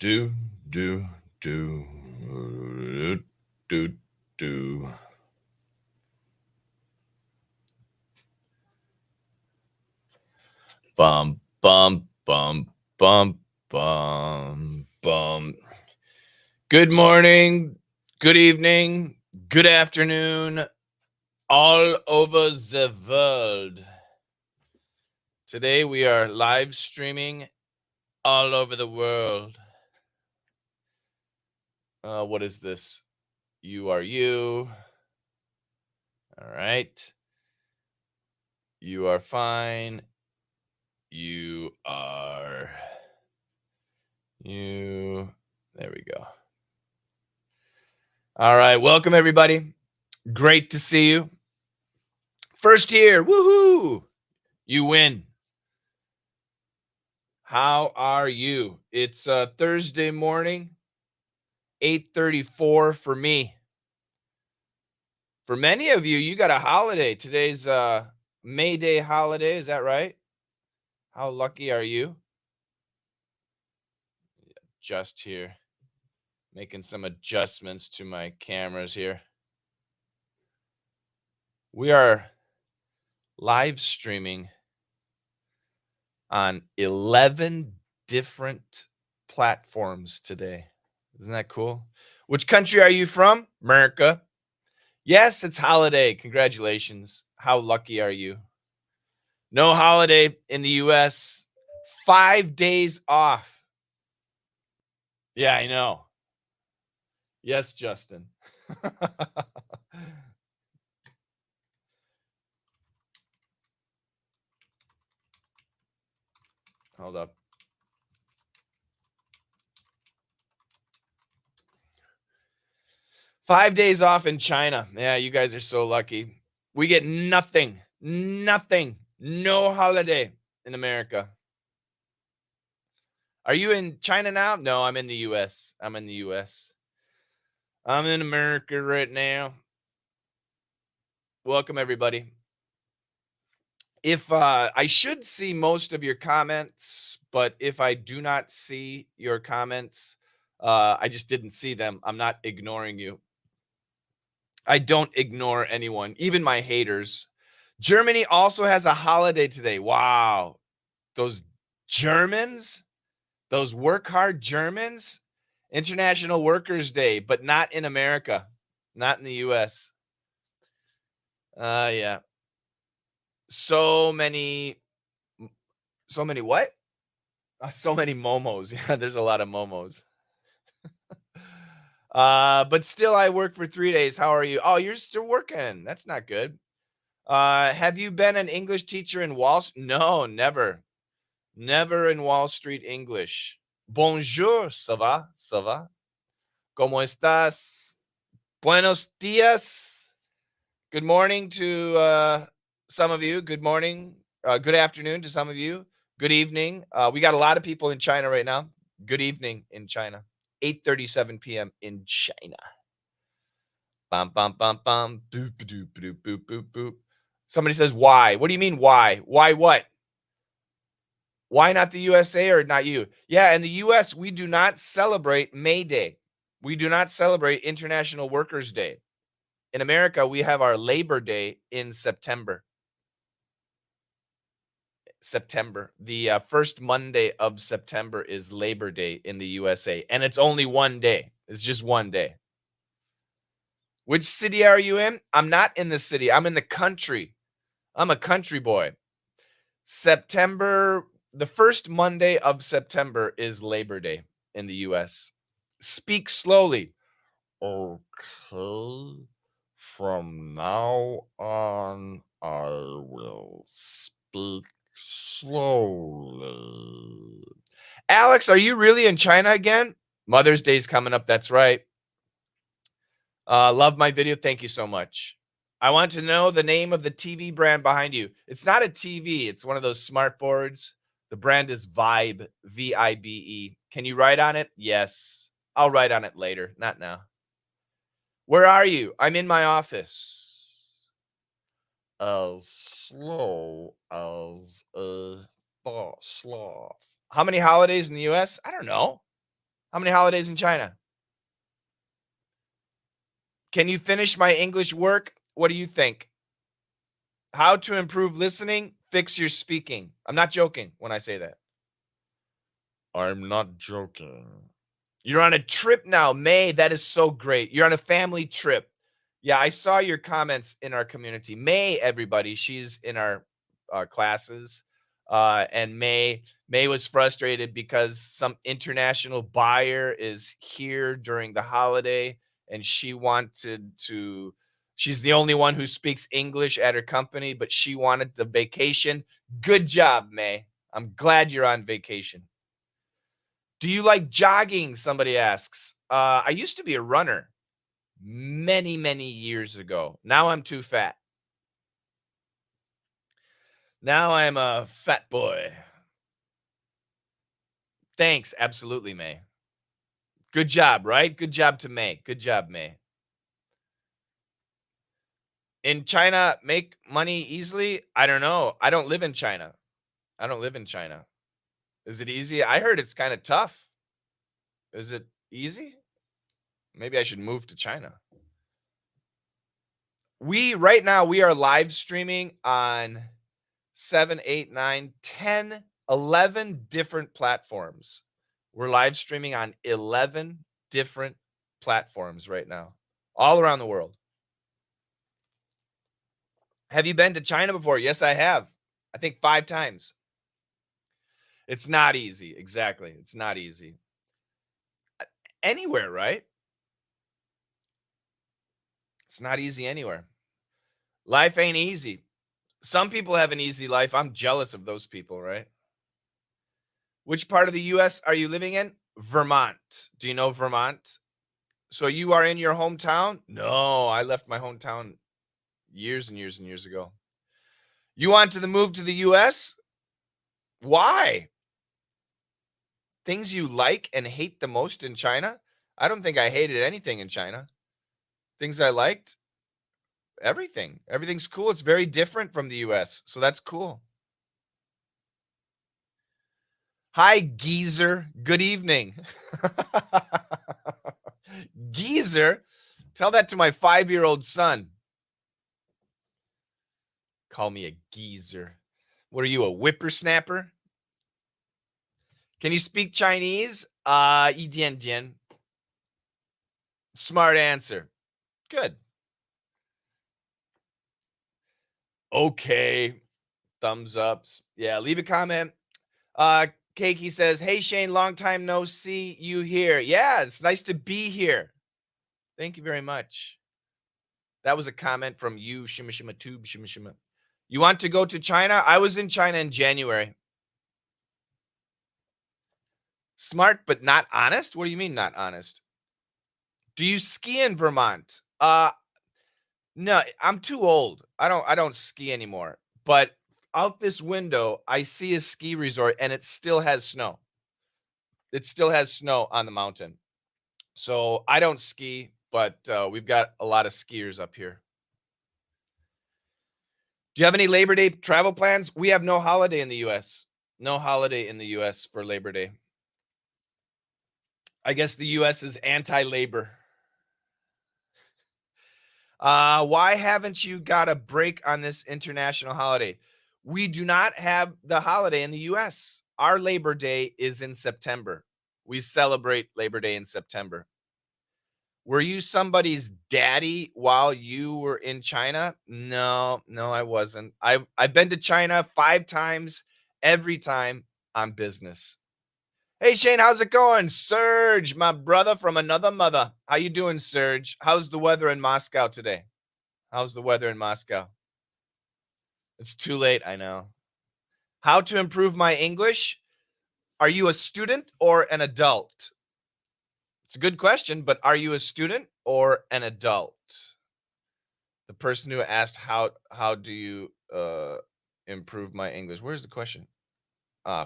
do, do, do, do, do. Bum, bum, bum, bum, bum, bum. Good morning, good evening, good afternoon, all over the world. Today we are live streaming all over the world. What is this? You are you. All right. You are fine. You are you. There we go. All right. Welcome, everybody. Great to see you. First here. Woohoo. You win. How are you? It's Thursday morning, 8:34 for me. For many of you, you got a holiday. Today's May Day holiday. Is that right? How lucky are you? Just here. Making some adjustments to my cameras here. We are live streaming on 11 different platforms today. Isn't that cool? Which country are you from? America. Yes, it's holiday. Congratulations. How lucky are you? No holiday in the US. 5 days off. Yeah, I know. Yes, Justin. Hold up. Five days off in China. Yeah, you guys are so lucky. We get nothing, no holiday in America. Are you in China now? No, I'm in the US. I'm in America right now. Welcome, everybody. If I should see most of your comments, but if I do not see your comments, I just didn't see them. I'm not ignoring you. I don't ignore anyone, even my haters. Germany also has a holiday today. Wow. Those Germans, those work hard Germans, International Workers' Day, but not in America, not in the US. Yeah. So many what? So many momos. Yeah, there's a lot of momos. But still I work for 3 days. How are you? Oh, you're still working. That's not good. Have you been an English teacher in Wall Street? No, never. Never in Wall Street English. Bonjour, ça va? Ça va? ¿Cómo estás? Buenos días. Good morning to some of you. Good morning. Good afternoon to some of you. Good evening. We got a lot of people in China right now. Good evening in China. 8:37 p.m. in China. Bum, bum, bum, bum. Boop, boop, boop, boop, boop, boop. Somebody says, why? What do you mean, why? Why what? Why not the USA or not you? Yeah, in the US, we do not celebrate May Day. We do not celebrate International Workers' Day. In America, we have our Labor Day in September. The first Monday of September is Labor Day in the USA, and it's only one day. It's just one day. Which city are you in? I'm not in the city. I'm in the country. I'm a country boy. The first Monday of September is Labor Day in the US. Speak slowly. Okay. From now on, I will speak slowly. Alex, are you really in China again? Mother's Day's coming up. That's right. Love my video. Thank you so much. I want to know the name of the TV brand behind you. It's not a TV. It's one of those smart boards. The brand is Vibe, V-I-B-E. Can you write on it? Yes. I'll write on it later, not now. Where are you? I'm in my office. As slow as a sloth. How many holidays in the US? I don't know. How many holidays in China? Can you finish my English work? What do you think? How to improve listening? Fix your speaking. I'm not joking when I say that. I'm not joking. You're on a trip now, May. That is so great. You're on a family trip. Yeah, I saw your comments in our community. May, everybody, she's in our classes. And May was frustrated because some international buyer is here during the holiday, and she wanted to. She's the only one who speaks English at her company, but she wanted the vacation. Good job, May. I'm glad you're on vacation. Do you like jogging? Somebody asks. I used to be a runner many, many years ago. Now I'm too fat. Now I'm a fat boy. Thanks. Absolutely, May. Good job, right? Good job to May. Good job, May. In China, make money easily? I don't know. I don't live in China. I don't live in China. Is it easy? I heard it's kind of tough. Is it easy? Maybe I should move to China. Right now we are live streaming on 7, 8, 9, 10, 11 different platforms. We're live streaming on 11 different platforms right now, all around the world. Have you been to China before? Yes, I have. I think 5 times. It's not easy. Exactly. It's not easy. Anywhere, right? It's not easy anywhere. Life ain't easy. Some people have an easy life. I'm jealous of those people, right? Which part of the US are you living in? Vermont. Do you know Vermont? So you are in your hometown? No, I left my hometown years and years and years ago. You want to move to the US? Why? Things you like and hate the most in China? I don't think I hated anything in China. Things I liked? Everything. Everything's cool. It's very different from the US. So that's cool. Hi, geezer. Good evening. Geezer? Tell that to my 5-year-old son. Call me a geezer. What are you, a whippersnapper? Can you speak Chinese? 一点点. Smart answer. Good. Okay. Thumbs ups. Yeah, leave a comment. Keiki says, hey, Shane, long time no see you here. Yeah, it's nice to be here. Thank you very much. That was a comment from you, Shima Shima Tube, Shima Shima. You want to go to China? I was in China in January. Smart, but not honest? What do you mean not honest? Do you ski in Vermont? No, I'm too old. I don't ski anymore. But out this window, I see a ski resort and it still has snow. It still has snow on the mountain. So I don't ski, but we've got a lot of skiers up here. Do you have any Labor Day travel plans? We have no holiday in the US. No holiday in the US for Labor Day. I guess the US is anti-labor. Why haven't you got a break on this international holiday? We do not have the holiday in the US. Our Labor Day is in September. We celebrate Labor Day in September. Were you somebody's daddy while you were in China? No, I wasn't. I've been to China 5 times, every time on business. Hey, Shane, how's it going? Serge, my brother from another mother. How you doing, Serge? How's the weather in Moscow today? How's the weather in Moscow? It's too late, I know. How to improve my English? Are you a student or an adult? It's a good question, but are you a student or an adult? The person who asked how do you improve my English? Where's the question?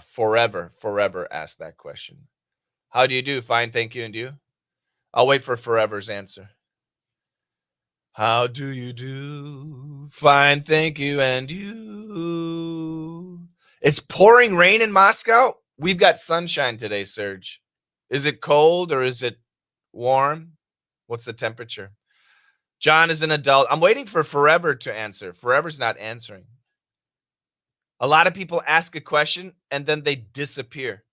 Forever asked that question. How do you do? Fine, thank you, and you? I'll wait for Forever's answer. How do you do? Fine, thank you, and you? It's pouring rain in Moscow. We've got sunshine today, Serge. Is it cold or is it warm? What's the temperature? John is an adult. I'm waiting for Forever to answer. Forever's not answering. A lot of people ask a question and then they disappear.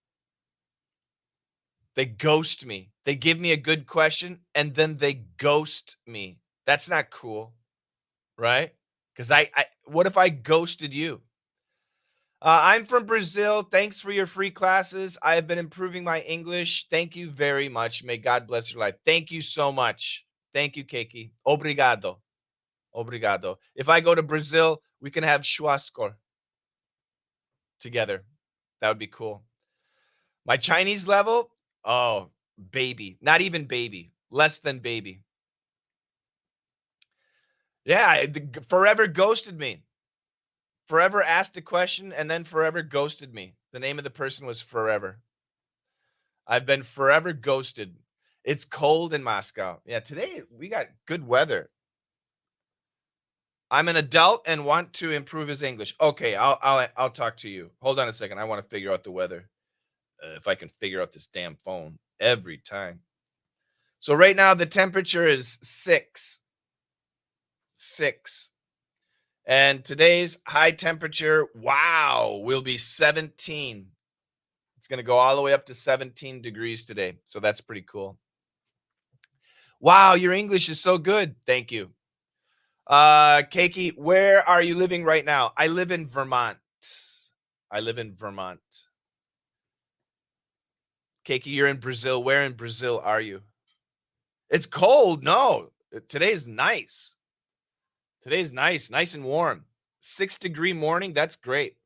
They ghost me. They give me a good question and then they ghost me. That's not cool, right? Because what if I ghosted you? I'm from Brazil. Thanks for your free classes. I have been improving my English. Thank you very much. May God bless your life. Thank you so much. Thank you, Keiki. Obrigado. Obrigado. If I go to Brazil, we can have churrasco together. That would be cool. My Chinese level, oh, baby. Not even baby. Less than baby. Yeah, Forever ghosted me. Forever asked a question and then Forever ghosted me. The name of the person was Forever. I've been forever ghosted. It's cold in Moscow. Yeah, today we got good weather. I'm an adult and want to improve his English. Okay, I'll talk to you. Hold on a second. I want to figure out the weather. If I can figure out this damn phone every time. So right now the temperature is 6. And today's high temperature, wow, will be 17. It's going to go all the way up to 17 degrees today. So that's pretty cool. Wow, your English is so good. Thank you. Keiki, where are you living right now? I live in Vermont. Keiki, you're in Brazil. Where in Brazil are you? It's cold. No, today's nice. Today's nice and warm. 6-degree morning. That's great.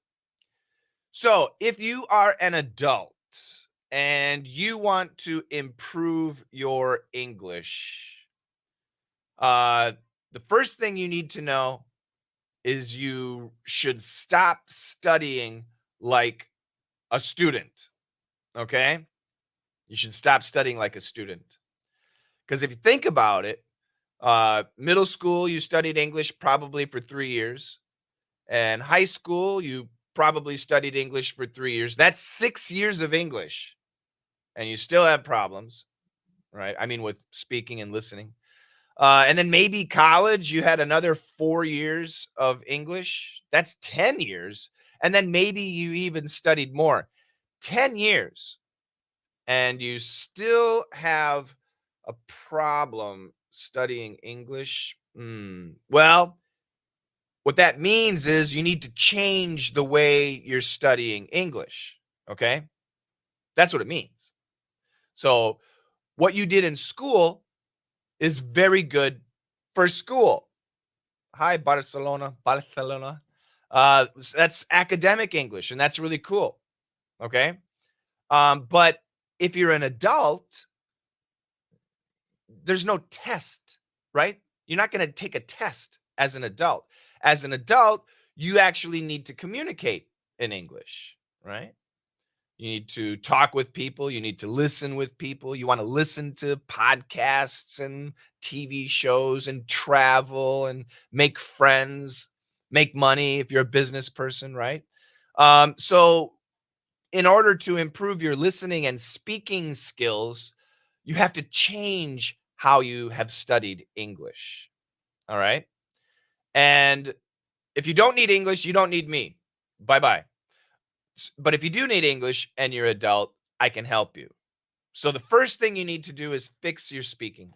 So if you are an adult and you want to improve your English, the first thing you need to know is you should stop studying like a student. Okay? You should stop studying like a student. Because if you think about it, middle school, you studied English probably for 3 years. And high school, you probably studied English for 3 years. That's 6 years of English. And you still have problems, right? I mean, with speaking and listening. And then maybe college, you had another 4 years of English. That's 10 years. And then maybe you even studied more. 10 years. And you still have a problem studying English. Well, what that means is you need to change the way you're studying English. Okay? That's what it means. So, what you did in school is very good for school. Hi, Barcelona. That's academic English, and that's really cool. Okay. But if you're an adult, there's no test, right? You're not going to take a test as an adult. As an adult, you actually need to communicate in English, right? You need to talk with people. You need to listen with people. You want to listen to podcasts and TV shows and travel and make friends, make money if you're a business person, right? So, in order to improve your listening and speaking skills, you have to change how you have studied English. All right. And if you don't need English, you don't need me. Bye bye. But if you do need English and you're adult, I can help you. So the first thing you need to do is fix your speaking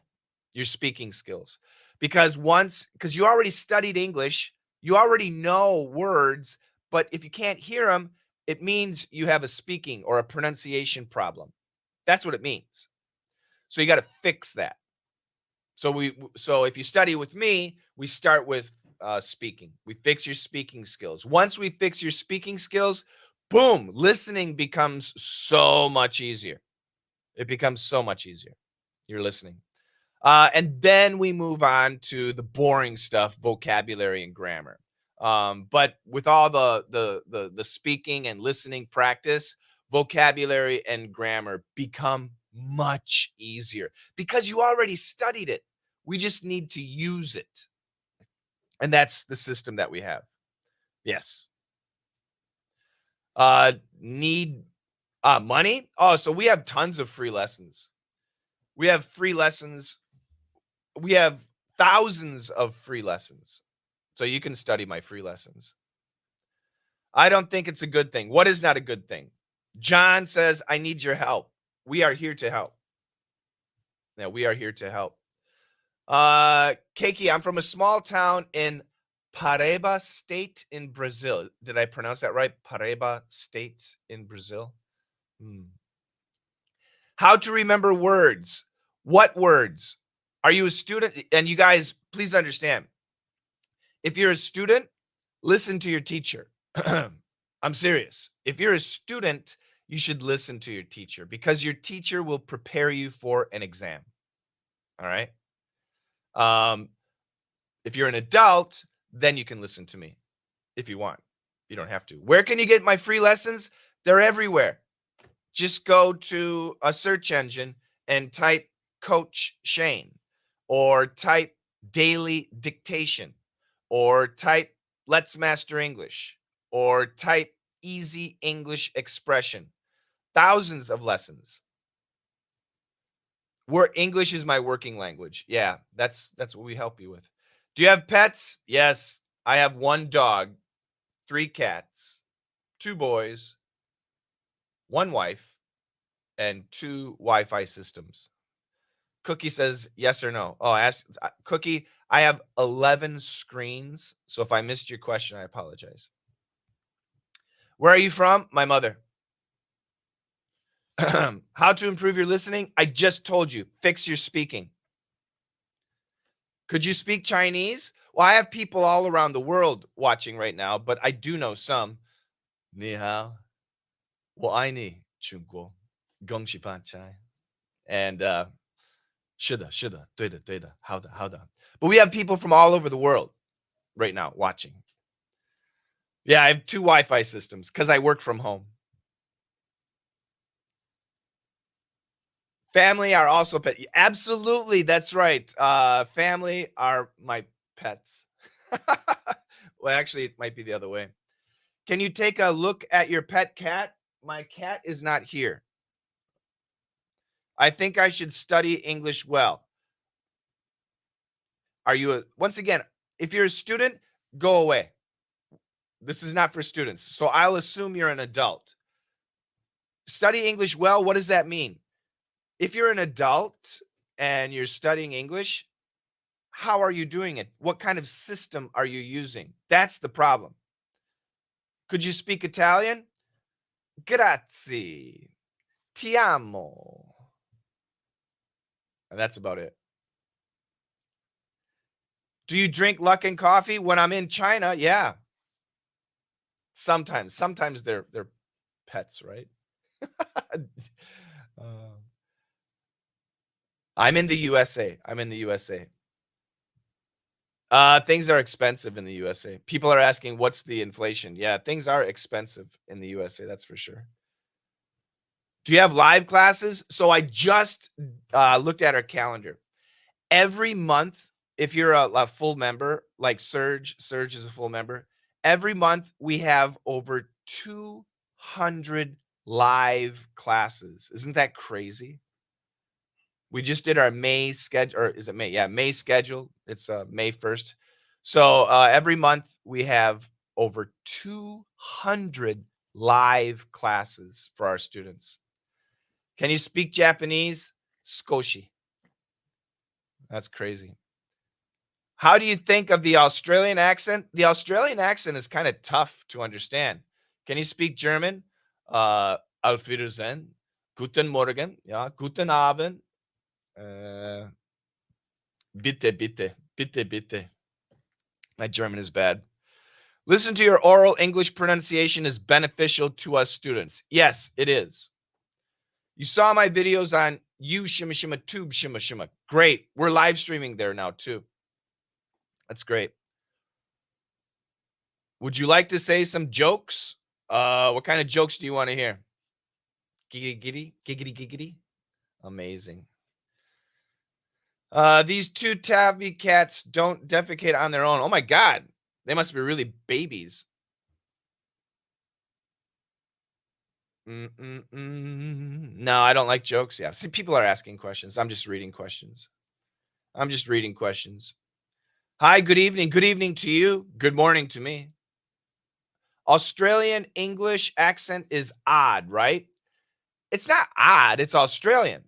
skills. Because you already studied English, you already know words, but if you can't hear them, it means you have a speaking or a pronunciation problem. That's what it means. So you got to fix that. So if you study with me, we start with speaking. We fix your speaking skills. Once we fix your speaking skills, boom, listening becomes so much easier. It becomes so much easier. You're listening. And then we move on to the boring stuff, vocabulary and grammar. But with all the speaking and listening practice, vocabulary and grammar become much easier because you already studied it. We just need to use it. And that's the system that we have. Yes. Need Money? Oh, so we have tons of free lessons. We have free lessons. We have thousands of free lessons. So you can study my free lessons. I don't think it's a good thing. What is not a good thing? John says, I need your help. We are here to help. Yeah, we are here to help. Keiki, I'm from a small town in Paraíba State in Brazil. Did I pronounce that right? Paraíba State in Brazil. How to remember words. What words? Are you a student? And you guys, please understand, if you're a student, listen to your teacher. I'm serious. If you're a student, you should listen to your teacher because your teacher will prepare you for an exam. All right. If you're an adult, then you can listen to me if you want. You don't have to. Where can you get my free lessons? They're everywhere. Just go to a search engine and type Coach Shane or type daily dictation or type Let's Master English or type easy English expression. Thousands of lessons. English is my working language. Yeah, that's what we help you with. Do you have pets? Yes, I have 1 dog, 3 cats, 2 boys, 1 wife, and 2 Wi-Fi systems. Cookie says yes or no. Oh, ask Cookie. I have 11 screens, so if I missed your question, I apologize. Where are you from? My mother. How to improve your listening? I just told you. Fix your speaking. Could you speak Chinese? Well, I have people all around the world watching right now, but I do know some. 你好，我爱你，中国，恭喜发财。And 是的，是的，对的，对的，好的，好的。But we have people from all over the world right now watching. Yeah, I have 2 Wi-Fi systems because I work from home. Family are also pet. Absolutely, that's right. Family are my pets. Well, actually, it might be the other way. Can you take a look at your pet cat? My cat is not here. I think I should study English well. Are you once again, if you're a student, go away. This is not for students. So I'll assume you're an adult. Study English well, what does that mean? If you're an adult and you're studying English, how are you doing it? What kind of system are you using? That's the problem. Could you speak Italian? Grazie. Ti amo. And that's about it. Do you drink Luckin coffee when I'm in China? Yeah. Sometimes they're pets, right? I'm in the USA. I'm in the USA. Things are expensive in the USA. People are asking, what's the inflation? Yeah, things are expensive in the USA. That's for sure. Do you have live classes? So I just looked at our calendar. Every month, if you're a full member, like Serge is a full member. Every month we have over 200 live classes. Isn't that crazy? We just did our May schedule, or is it May? Yeah, May schedule. It's May 1st. So every month we have over 200 live classes for our students. Can you speak Japanese? Skoshi. That's crazy. How do you think of the Australian accent? The Australian accent is kind of tough to understand. Can you speak German? Auf Wiedersehen. Guten Morgen. Ja, guten Abend. Bitte, bitte. Bitte, bitte. My German is bad. Listen to your oral English pronunciation is beneficial to us students. Yes, it is. You saw my videos on You Shimma Shimma Tube Shimma Shimma. Great. We're live streaming there now too. That's great. Would you like to say some jokes? What kind of jokes do you want to hear? Giggity, giggity, giggity, giggity. Amazing. These 2 tabby cats don't defecate on their own. Oh my God. They must be really babies. No, I don't like jokes. Yeah. See, people are asking questions. I'm just reading questions. I'm just reading questions. Hi, good evening. Good evening to you. Good morning to me. Australian English accent is odd, right? It's not odd, it's Australian,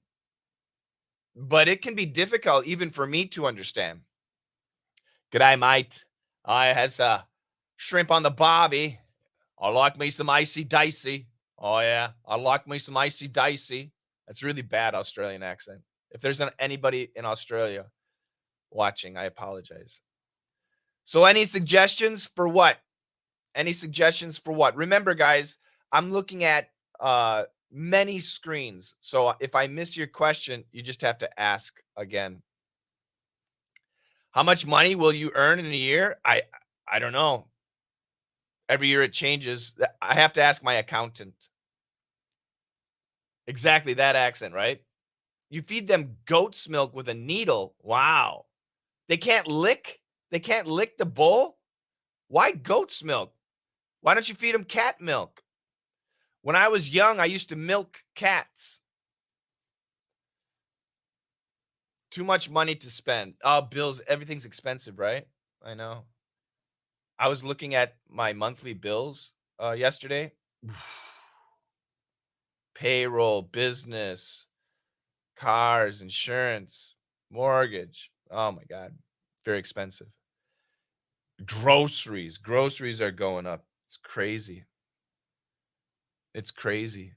but it can be difficult even for me to understand. G'day, mate. I had some shrimp on the barbie. I like me some icy dicey. Oh, yeah. I like me some icy dicey. That's really bad Australian accent. If there's anybody in Australia watching, I apologize. So, any suggestions for what? Any suggestions for what? Remember, guys, I'm looking at many screens. So, if I miss your question, you just have to ask again. How much money will you earn in a year? I don't know. Every year it changes. I have to ask my accountant. Exactly that accent, right? You feed them goat's milk with a needle. Wow. They can't lick? They can't lick the bowl? Why goat's milk? Why don't you feed them cat milk? When I was young, I used to milk cats. Too much money to spend. Oh, bills, everything's expensive, right? I know. I was looking at my monthly bills yesterday. Payroll, business, cars, insurance, mortgage. Oh my God. Very expensive. Groceries are going up. It's crazy. It's crazy.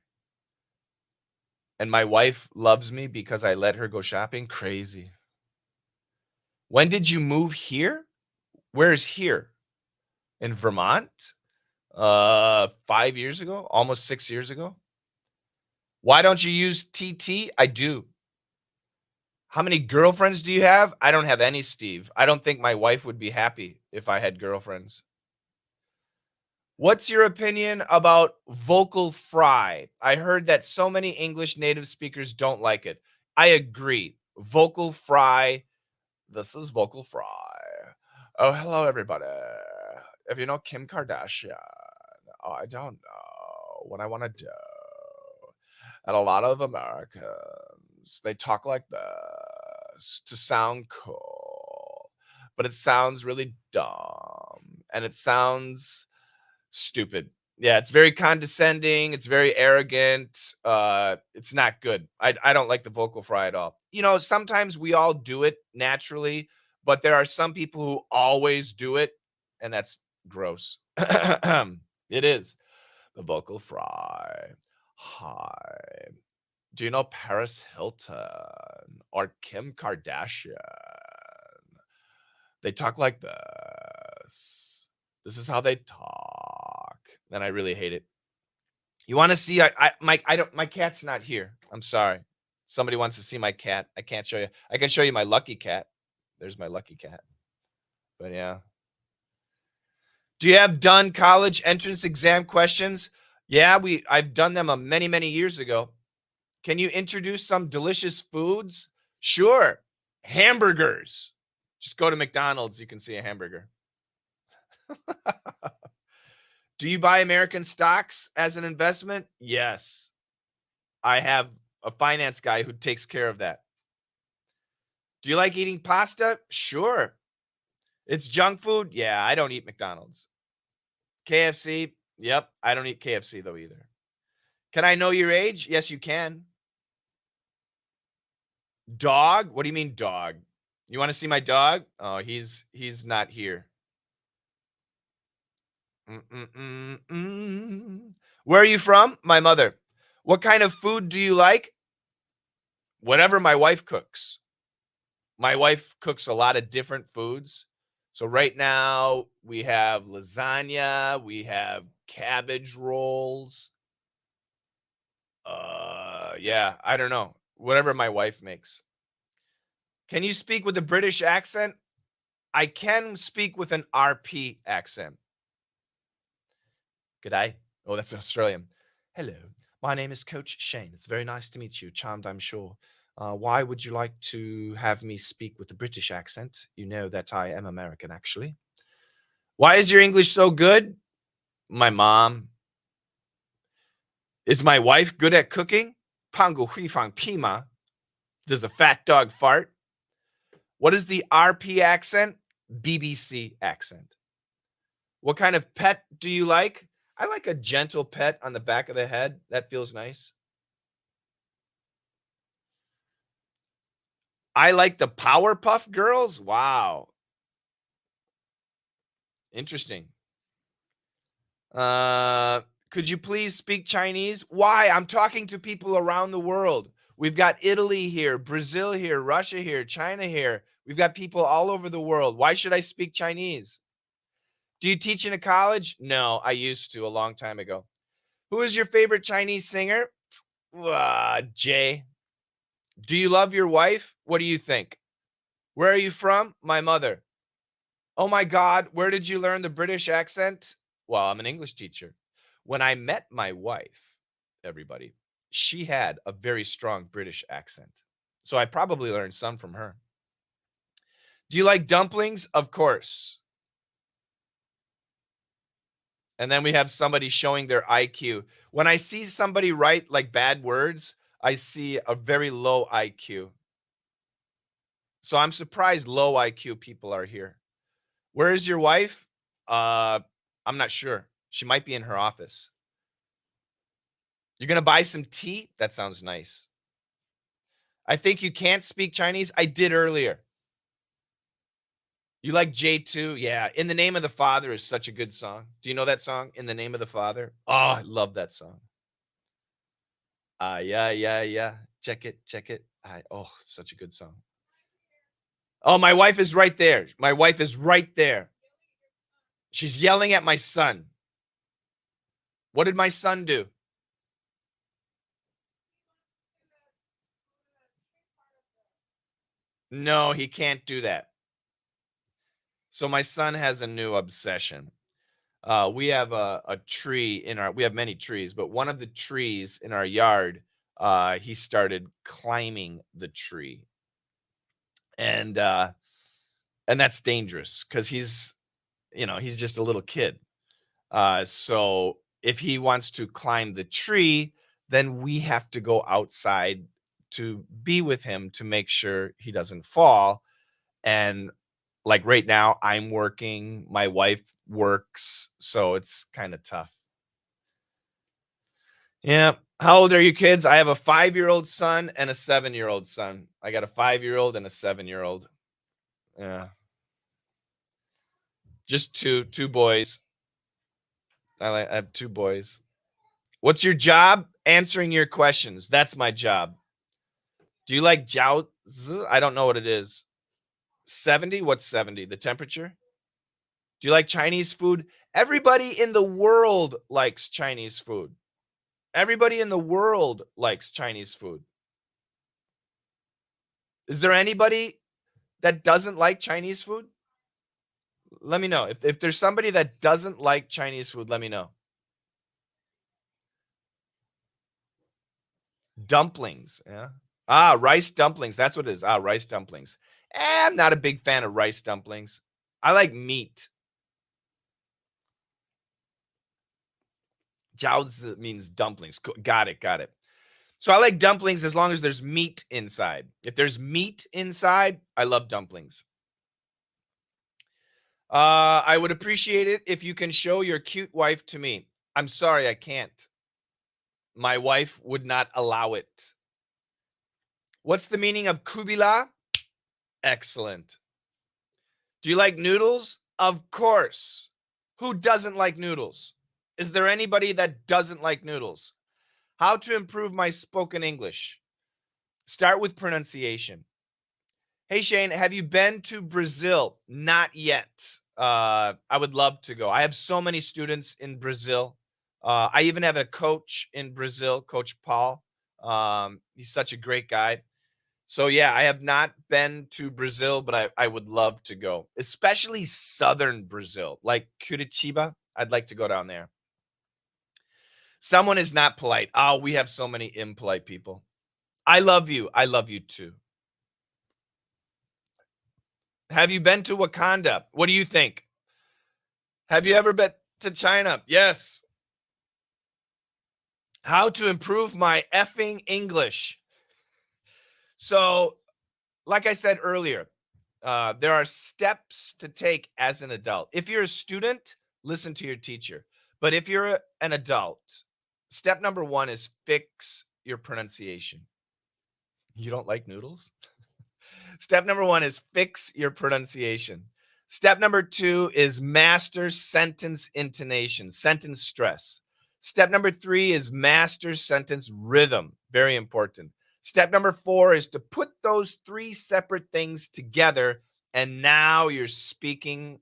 And my wife loves me because I let her go shopping. Crazy. When did you move here? Where's here? In Vermont? 5 years ago, almost 6 years ago. Why don't you use TT? I do. How many girlfriends do you have? I don't have any, Steve. I don't think my wife would be happy if I had girlfriends. What's your opinion about vocal fry? I heard that so many English native speakers don't like it. I agree. Vocal fry. This is vocal fry. Oh, hello, everybody. If you know Kim Kardashian, I don't know what I want to do. And a lot of Americans, they talk like this to sound cool, but it sounds really dumb and it sounds stupid. Yeah, it's very condescending. It's very arrogant. It's not good. I don't like the vocal fry at all. You know, sometimes we all do it naturally, but there are some people who always do it, and that's gross. It is the vocal fry. Hi. Do you know Paris Hilton or Kim Kardashian? They talk like this. This is how they talk. And I really hate it. You want to see my cat's not here. I'm sorry. Somebody wants to see my cat. I can't show you. I can show you my lucky cat. There's my lucky cat. But yeah. Do you have done college entrance exam questions? Yeah, I've done them many, many years ago. Can you introduce some delicious foods? Sure. Hamburgers. Just go to McDonald's, you can see a hamburger. Do you buy American stocks as an investment? Yes. I have a finance guy who takes care of that. Do you like eating pasta? Sure. It's junk food? Yeah, I don't eat McDonald's. KFC? Yep, I don't eat KFC though either. Can I know your age? Yes, you can. Dog? What do you mean dog? You want to see my dog? Oh, he's not here. Where are you from? My mother. What kind of food do you like? Whatever my wife cooks. My wife cooks a lot of different foods. So right now we have lasagna, we have cabbage rolls. Yeah, I don't know. Whatever my wife makes. Can you speak with a British accent? I can speak with an RP accent. G'day. Oh, that's Australian. Hello. My name is Coach Shane. It's very nice to meet you. Charmed, I'm sure. Why would you like to have me speak with a British accent? You know that I am American, actually. Why is your English so good? My mom. Is my wife good at cooking? Pangu hui fang pima. Does a fat dog fart? What is the RP accent? BBC accent. What kind of pet do you like? I like a gentle pet on the back of the head. That feels nice. I like the Powerpuff Girls. Wow. Interesting. Could you please speak Chinese? Why? I'm talking to people around the world. We've got Italy here, Brazil here, Russia here, China here. We've got people all over the world. Why should I speak Chinese? Do you teach in a college? No, I used to a long time ago. Who is your favorite Chinese singer? Jay. Do you love your wife? What do you think? Where are you from? My mother. Oh my God, where did you learn the British accent? Well, I'm an English teacher. When I met my wife, everybody, she had a very strong British accent. So I probably learned some from her. Do you like dumplings? Of course. And then we have somebody showing their IQ. When I see somebody write like bad words, I see a very low IQ. So I'm surprised low IQ people are here. Where is your wife? I'm not sure. She might be in her office. You're going to buy some tea? That sounds nice. I think you can't speak Chinese. I did earlier. You like J2? Yeah. In the Name of the Father is such a good song. Do you know that song? In the Name of the Father? Oh, I love that song. Yeah. Check it. Oh, such a good song. Oh, my wife is right there. My wife is right there. She's yelling at my son. What did my son do? No, he can't do that. So my son has a new obsession. We have a tree in we have many trees, but one of the trees in our yard, he started climbing the tree. And that's dangerous because he's just a little kid. So if he wants to climb the tree, then we have to go outside to be with him to make sure he doesn't fall. And like right now, I'm working, my wife works, so it's kind of tough. Yeah. How old are you kids? I have a 5-year-old son and a 7-year-old son. I got a 5-year-old and a 7-year-old. Yeah. Just two boys. I have 2 boys. What's your job? Answering your questions. That's my job. Do you like jiao? I don't know what it is. 70? What's 70? The temperature? Do you like Chinese food? Everybody in the world likes Chinese food. Everybody in the world likes Chinese food. Is there anybody that doesn't like Chinese food? Let me know. If there's somebody that doesn't like Chinese food, let me know. Dumplings. Yeah. Rice dumplings. That's what it is. Rice dumplings. I'm not a big fan of rice dumplings. I like meat. Jiaozi means dumplings. Got it. So I like dumplings as long as there's meat inside. If there's meat inside, I love dumplings. I would appreciate it if you can show your cute wife to me. I'm sorry, I can't. My wife would not allow it. What's the meaning of kubila? Excellent. Do you like noodles? Of course. Who doesn't like noodles? Is there anybody that doesn't like noodles? How to improve my spoken English? Start with pronunciation. Hey, Shane, have you been to Brazil? Not yet. I would love to go. I have so many students in Brazil. I even have a coach in Brazil, Coach Paul. He's such a great guy. So, yeah, I have not been to Brazil, but I would love to go, especially southern Brazil, like Curitiba. I'd like to go down there. Someone is not polite. Oh, we have so many impolite people. I love you. I love you too. Have you been to Wakanda? What do you think? Have you ever been to China? Yes. How to improve my effing English. So, like I said earlier, there are steps to take as an adult. If you're a student, listen to your teacher. But if you're an adult, step number one is fix your pronunciation. You don't like noodles? Step number one is fix your pronunciation. Step number two is master sentence intonation, sentence stress. Step number three is master sentence rhythm, very important. Step number four is to put those three separate things together, and now you're speaking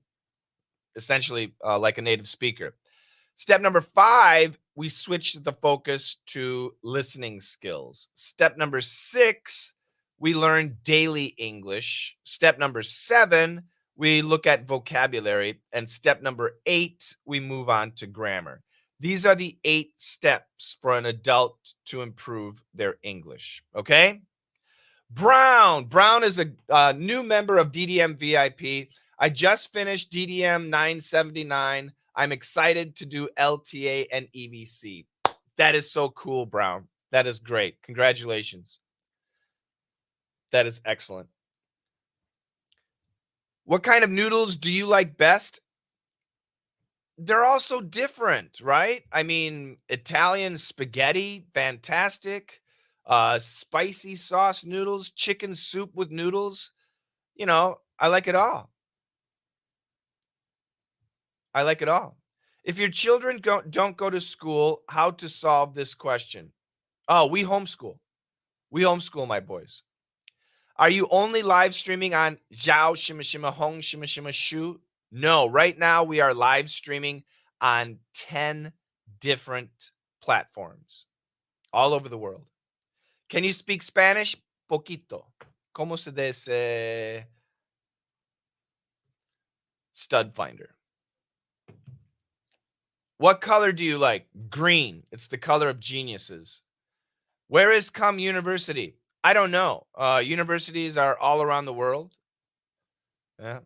essentially like a native speaker. Step number five, we switched the focus to listening skills. Step number six, we learn daily English. Step number seven, we look at vocabulary. And step number eight, we move on to grammar. These are the 8 steps for an adult to improve their English. Okay? Brown is a new member of DDM VIP. I just finished DDM 979. I'm excited to do LTA and EVC. That is so cool, Brown. That is great. Congratulations. That is excellent. What kind of noodles do you like best? They're all so different, right? I mean, Italian spaghetti, fantastic. Spicy sauce noodles, chicken soup with noodles. I like it all. I like it all. If your children don't go to school, how to solve this question? Oh, we homeschool. We homeschool my boys. Are you only live streaming on Zhao Shima Shima Hong Shima Shima Shu? No, right now we are live streaming on 10 different platforms all over the world. Can you speak Spanish? Poquito. ¿Cómo se dice? Stud finder. What color do you like? Green. It's the color of geniuses. Where is Cum University? I don't know. Universities are all around the world. Yeah.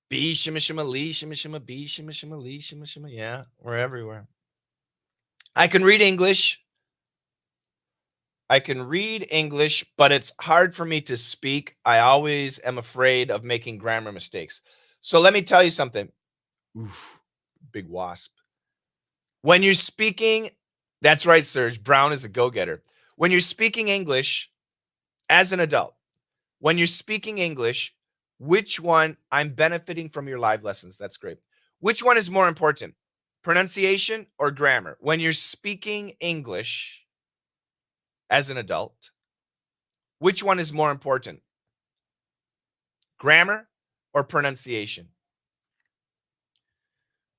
B shima shima lee shima shima B shima shima lee shima shima. Yeah, we're everywhere. I can read English. But it's hard for me to speak. I always am afraid of making grammar mistakes. So let me tell you something. Oof, big wasp. When you're speaking, that's right, Serge. Brown is a go-getter. When you're speaking English as an adult, when you're speaking English, which one, I'm benefiting from your live lessons. That's great. Which one is more important, pronunciation or grammar? When you're speaking English as an adult, which one is more important, grammar or pronunciation?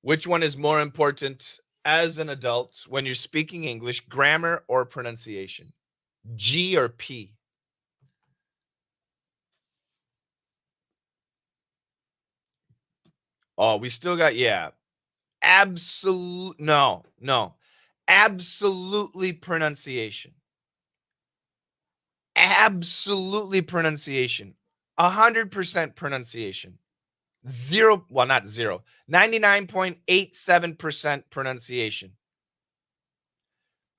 Which one is more important as an adult when you're speaking English, grammar or pronunciation? G or P? Oh, we still got, yeah. Absolute, no. Absolutely pronunciation. Absolutely pronunciation. 100% pronunciation. Zero, well, not zero, 99.87% pronunciation.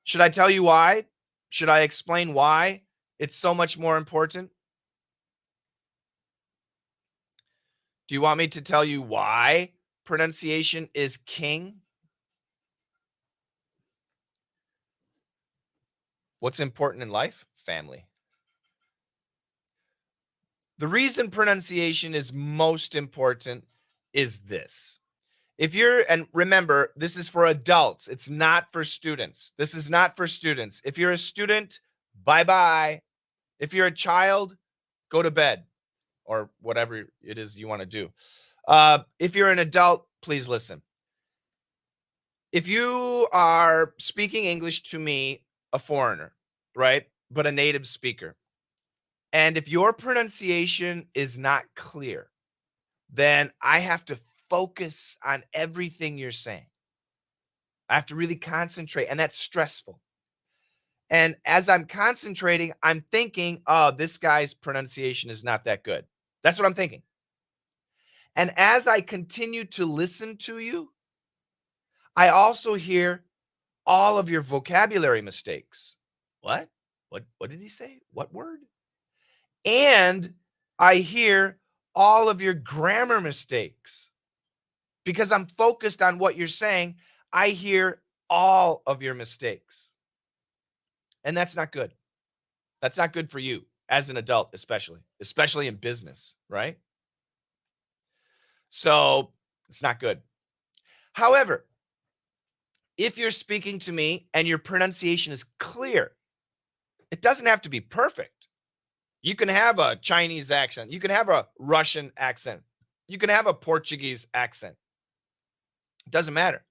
Should I tell you why? Should I explain why it's so much more important? Do you want me to tell you why pronunciation is king? What's important in life? Family. The reason pronunciation is most important is this. And remember, this is for adults. It's not for students. This is not for students. If you're a student, bye-bye. If you're a child, go to bed or whatever it is you want to do. If you're an adult, please listen. If you are speaking English to me, a foreigner, right, but a native speaker, and if your pronunciation is not clear, then I have to focus on everything you're saying. I have to really concentrate, and that's stressful. And as I'm concentrating, I'm thinking, oh, this guy's pronunciation is not that good. That's what I'm thinking. And as I continue to listen to you, I also hear, all of your vocabulary mistakes. What? What did he say? What word? And I hear all of your grammar mistakes. Because I'm focused on what you're saying, I hear all of your mistakes. And that's not good. That's not good for you as an adult, especially in business, right? So it's not good. However, if you're speaking to me and your pronunciation is clear, it doesn't have to be perfect. You can have a Chinese accent. You can have a Russian accent. You can have a Portuguese accent. It doesn't matter.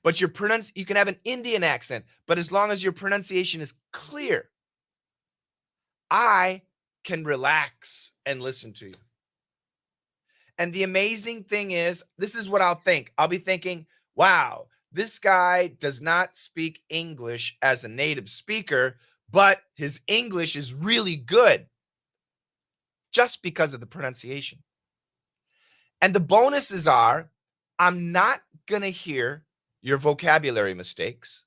But you can have an Indian accent, but as long as your pronunciation is clear, I can relax and listen to you. And the amazing thing is, this is what I'll think. I'll be thinking, wow, this guy does not speak English as a native speaker, but his English is really good just because of the pronunciation. And the bonuses are, I'm not going to hear your vocabulary mistakes,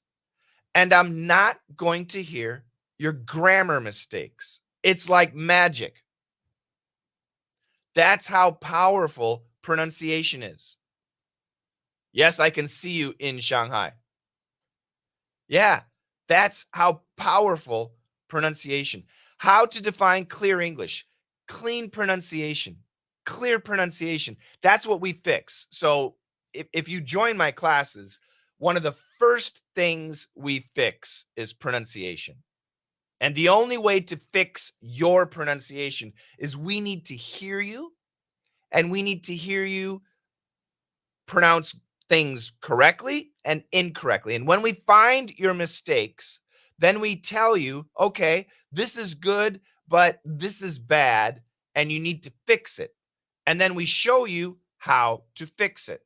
and I'm not going to hear your grammar mistakes. It's like magic. That's how powerful pronunciation is. Yes, I can see you in Shanghai. Yeah, that's how powerful pronunciation. How to define clear English, clean pronunciation, clear pronunciation. That's what we fix. So if you join my classes, one of the first things we fix is pronunciation. And the only way to fix your pronunciation is we need to hear you, and we need to hear you pronounce things correctly and incorrectly. And when we find your mistakes, then we tell you, okay, this is good, but this is bad, and you need to fix it. And then we show you how to fix it.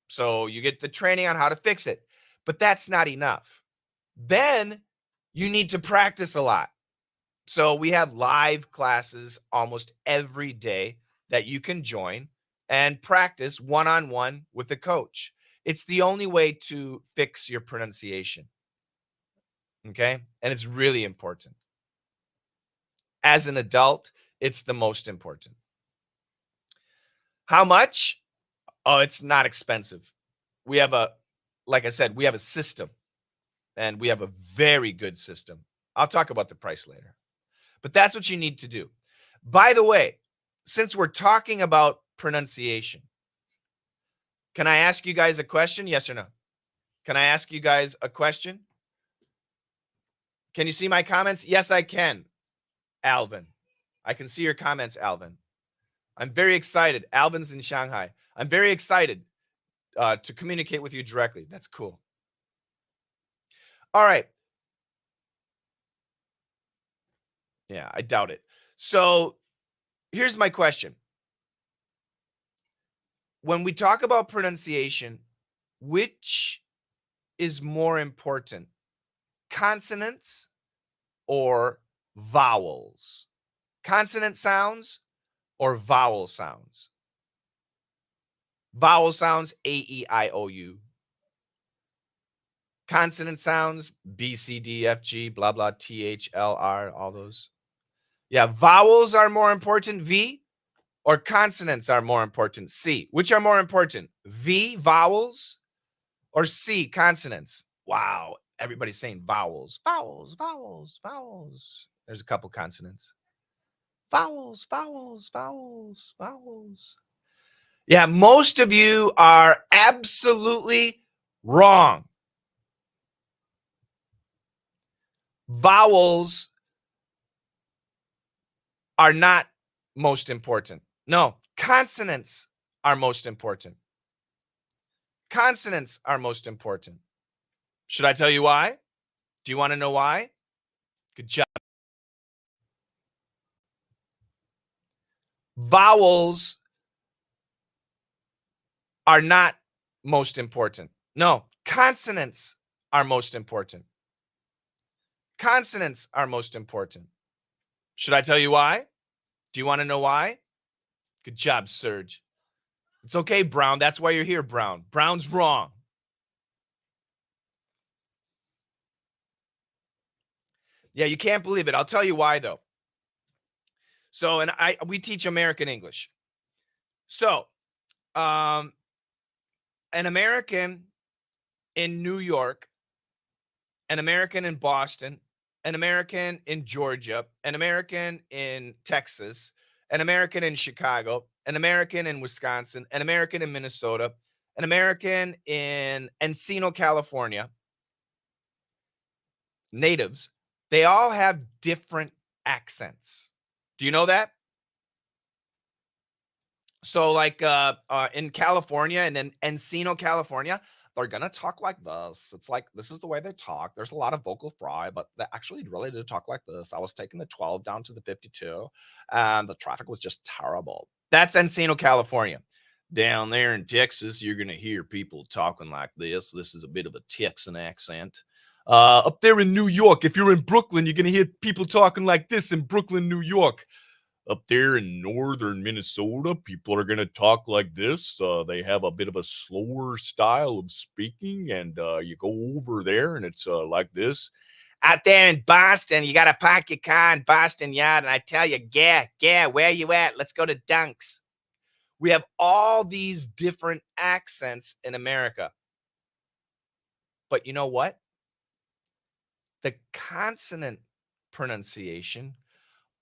So you get the training on how to fix it. But that's not enough. Then you need to practice a lot. So we have live classes almost every day that you can join and practice one-on-one with the coach. It's the only way to fix your pronunciation. Okay? And it's really important. As an adult, it's the most important. How much? Oh, it's not expensive. We have like I said, we have a system, and we have a very good system. I'll talk about the price later. But that's what you need to do. By the way, since we're talking about pronunciation, can I ask you guys a question? Yes or no? Can I ask you guys a question? Can you see my comments? Yes, I can, Alvin. I can see your comments, Alvin. I'm very excited. Alvin's in Shanghai. I'm very excited to communicate with you directly. That's cool. All right. Yeah, I doubt it. So here's my question. When we talk about pronunciation, which is more important, consonants or vowels? Consonant sounds or vowel sounds? Vowel sounds, A-E-I-O-U. Consonant sounds, B, C, D, F, G, blah, blah, T, H, L, R, all those. Yeah, vowels are more important, V, or consonants are more important, C. Which are more important, V, vowels, or C, consonants? Wow, everybody's saying vowels, vowels, vowels, vowels. There's a couple consonants. Vowels, vowels, vowels, vowels. Yeah, most of you are absolutely wrong. Vowels are not most important. No, consonants are most important. Consonants are most important. Should I tell you why? Do you want to know why? Good job. Vowels are not most important. No, consonants are most important. Consonants are most important. Should I tell you why? Do you want to know why? Good job, Serge. It's okay, Brown. That's why you're here, Brown. Brown's wrong. Yeah, you can't believe it. I'll tell you why though. So, and we teach American English. So, um, an American in New York, an American in Boston, an American in Georgia, an American in Texas, an American in Chicago, an American in Wisconsin, an American in Minnesota, an American in Encino, California, natives, they all have different accents. Do you know that? So, like in California and in Encino, California, they're gonna talk like this. It's like this is the way they talk. There's a lot of vocal fry, but they actually really did talk like this. I was taking the 12 down to the 52, and the traffic was just terrible. That's Encino, California. Down there in Texas, you're gonna hear people talking like this. This is a bit of a Texan accent. Up there in New York, if you're in Brooklyn, you're gonna hear people talking like this in Brooklyn, New York. Up there in northern Minnesota, people are going to talk like this. They have a bit of a slower style of speaking, and you go over there and it's like this. Out there in Boston, you got to park your car in Boston Yard, and I tell you, yeah, where you at? Let's go to Dunks. We have all these different accents in America. But you know what? The consonant pronunciation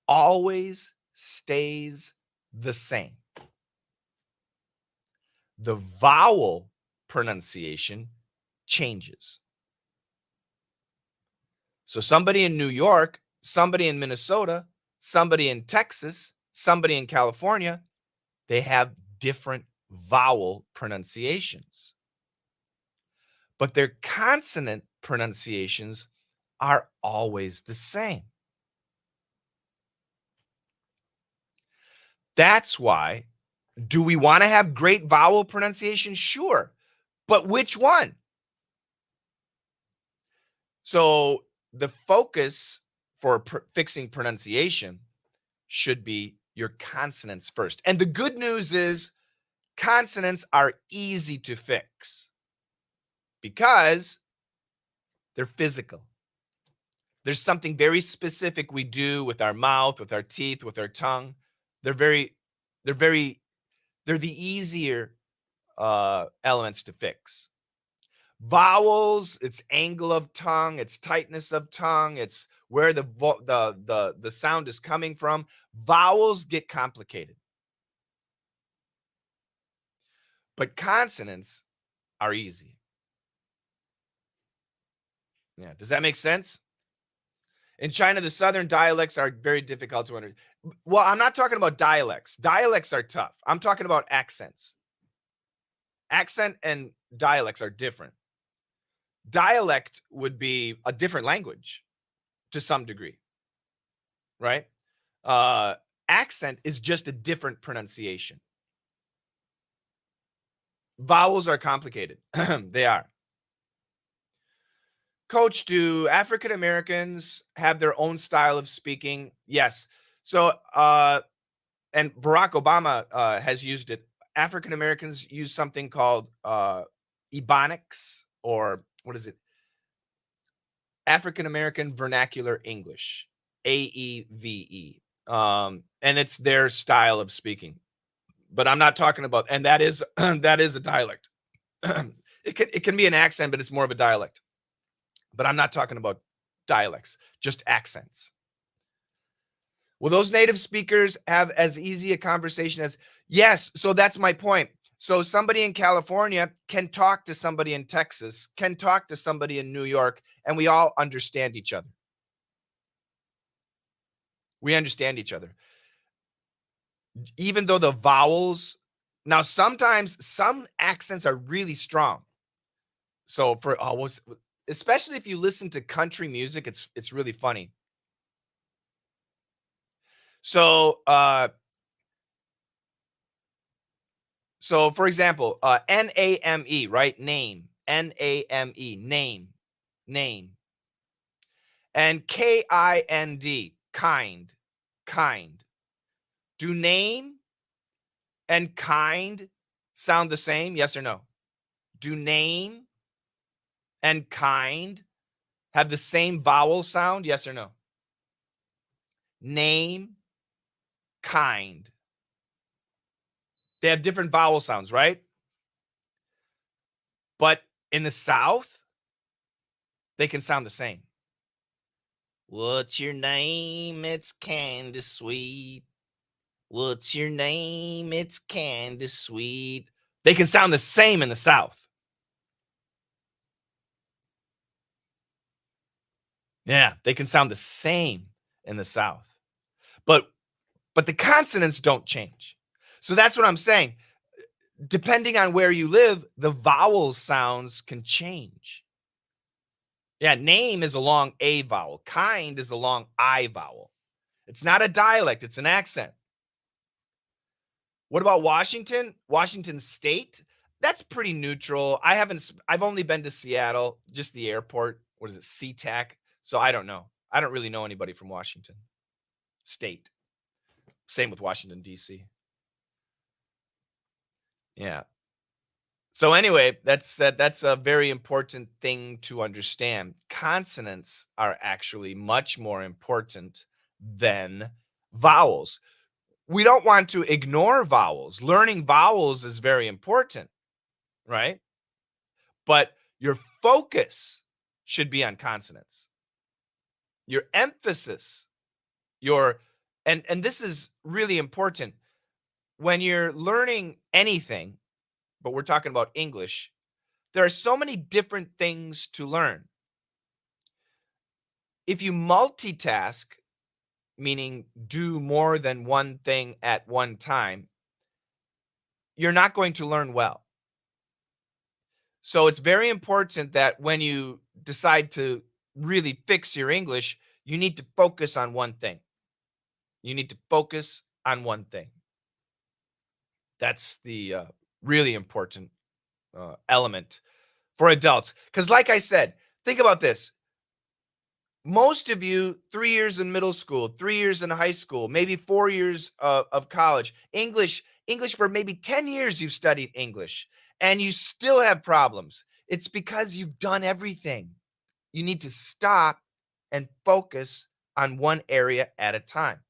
always stays the same. The vowel pronunciation changes. So somebody in New York, somebody in Minnesota, somebody in Texas, somebody in California, they have different vowel pronunciations. But their consonant pronunciations are always the same. That's why, do we want to have great vowel pronunciation? Sure. But which one? So the focus for fixing pronunciation should be your consonants first. And the good news is consonants are easy to fix because they're physical. There's something very specific we do with our mouth, with our teeth, with our tongue. They're very, they're very, they're the easier elements to fix. Vowels, it's angle of tongue, it's tightness of tongue, it's where the sound is coming from. Vowels get complicated. But consonants are easy. Yeah, does that make sense? In China, the southern dialects are very difficult to understand. Well, I'm not talking about dialects. Dialects are tough. I'm talking about accents. Accent and dialects are different. Dialect would be a different language to some degree, right? Uh, Accent is just a different pronunciation. Vowels are complicated. They are. Coach, do African Americans have their own style of speaking? Yes. So, and Barack Obama has used it. African Americans use something called Ebonics, or what is it? African American Vernacular English, AEVE. And it's their style of speaking. But I'm not talking about, and that is that is a dialect. It can be an accent, but it's more of a dialect. But I'm not talking about dialects, just accents. Will those native speakers have as easy a conversation as? Yes. So that's my point. So somebody in California can talk to somebody in Texas, can talk to somebody in New York, and we all understand each other. We understand each other. Even though the vowels, now sometimes some accents are really strong. So for especially if you listen to country music, it's really funny. So for example, NAME, right? Name. NAME, name. And KIND, kind. Do name and kind sound the same? Yes or no? Do name and kind have the same vowel sound? Yes or no? name, kind. They have different vowel sounds, right? But in the South, they can sound the same. What's your name? It's Candy Sweet. What's your name? It's Candy Sweet. They can sound the same in the South. Yeah, they can sound the same in the South. But the consonants don't change. So that's what I'm saying. Depending on where you live, the vowel sounds can change. Yeah, name is a long A vowel. Kind is a long I vowel. It's not a dialect, it's an accent. What about Washington? Washington State? That's pretty neutral. I've only been to Seattle, just the airport. What is it? SeaTac. So I don't know. I don't really know anybody from Washington State. Same with Washington D.C. Yeah. So anyway, that's a very important thing to understand. Consonants are actually much more important than vowels. We don't want to ignore vowels. Learning vowels is very important, right? But your focus should be on consonants. Your emphasis, and this is really important when you're learning anything, but we're talking about English. There are so many different things to learn. If you multitask, meaning do more than one thing at one time, you're not going to learn well. So it's very important that when you decide to really fix your English, you need to focus on one thing. You need to focus on one thing. That's the really important element for adults. Because, like I said, think about this. Most of you, 3 years in middle school, 3 years in high school, maybe 4 years of college, English for maybe 10 years you've studied English, and you still have problems. It's because you've done everything. You need to stop and focus on one area at a time.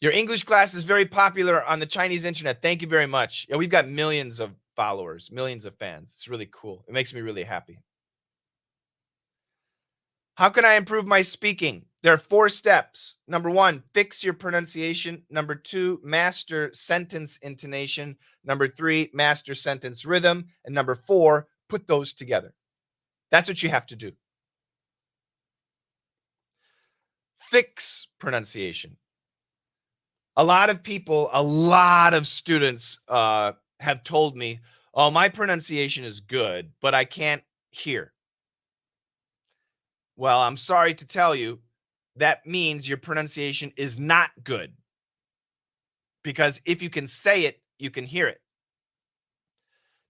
Your English class is very popular on the Chinese internet. Thank you very much. Yeah, we've got millions of followers, millions of fans. It's really cool. It makes me really happy. How can I improve my speaking? There are 4 steps. Number 1, fix your pronunciation. Number 2, master sentence intonation. Number 3, master sentence rhythm. And number 4, put those together. That's what you have to do. Fix pronunciation. A lot of people, a lot of students have told me, oh, my pronunciation is good, but I can't hear. Well, I'm sorry to tell you, that means your pronunciation is not good. Because if you can say it, you can hear it.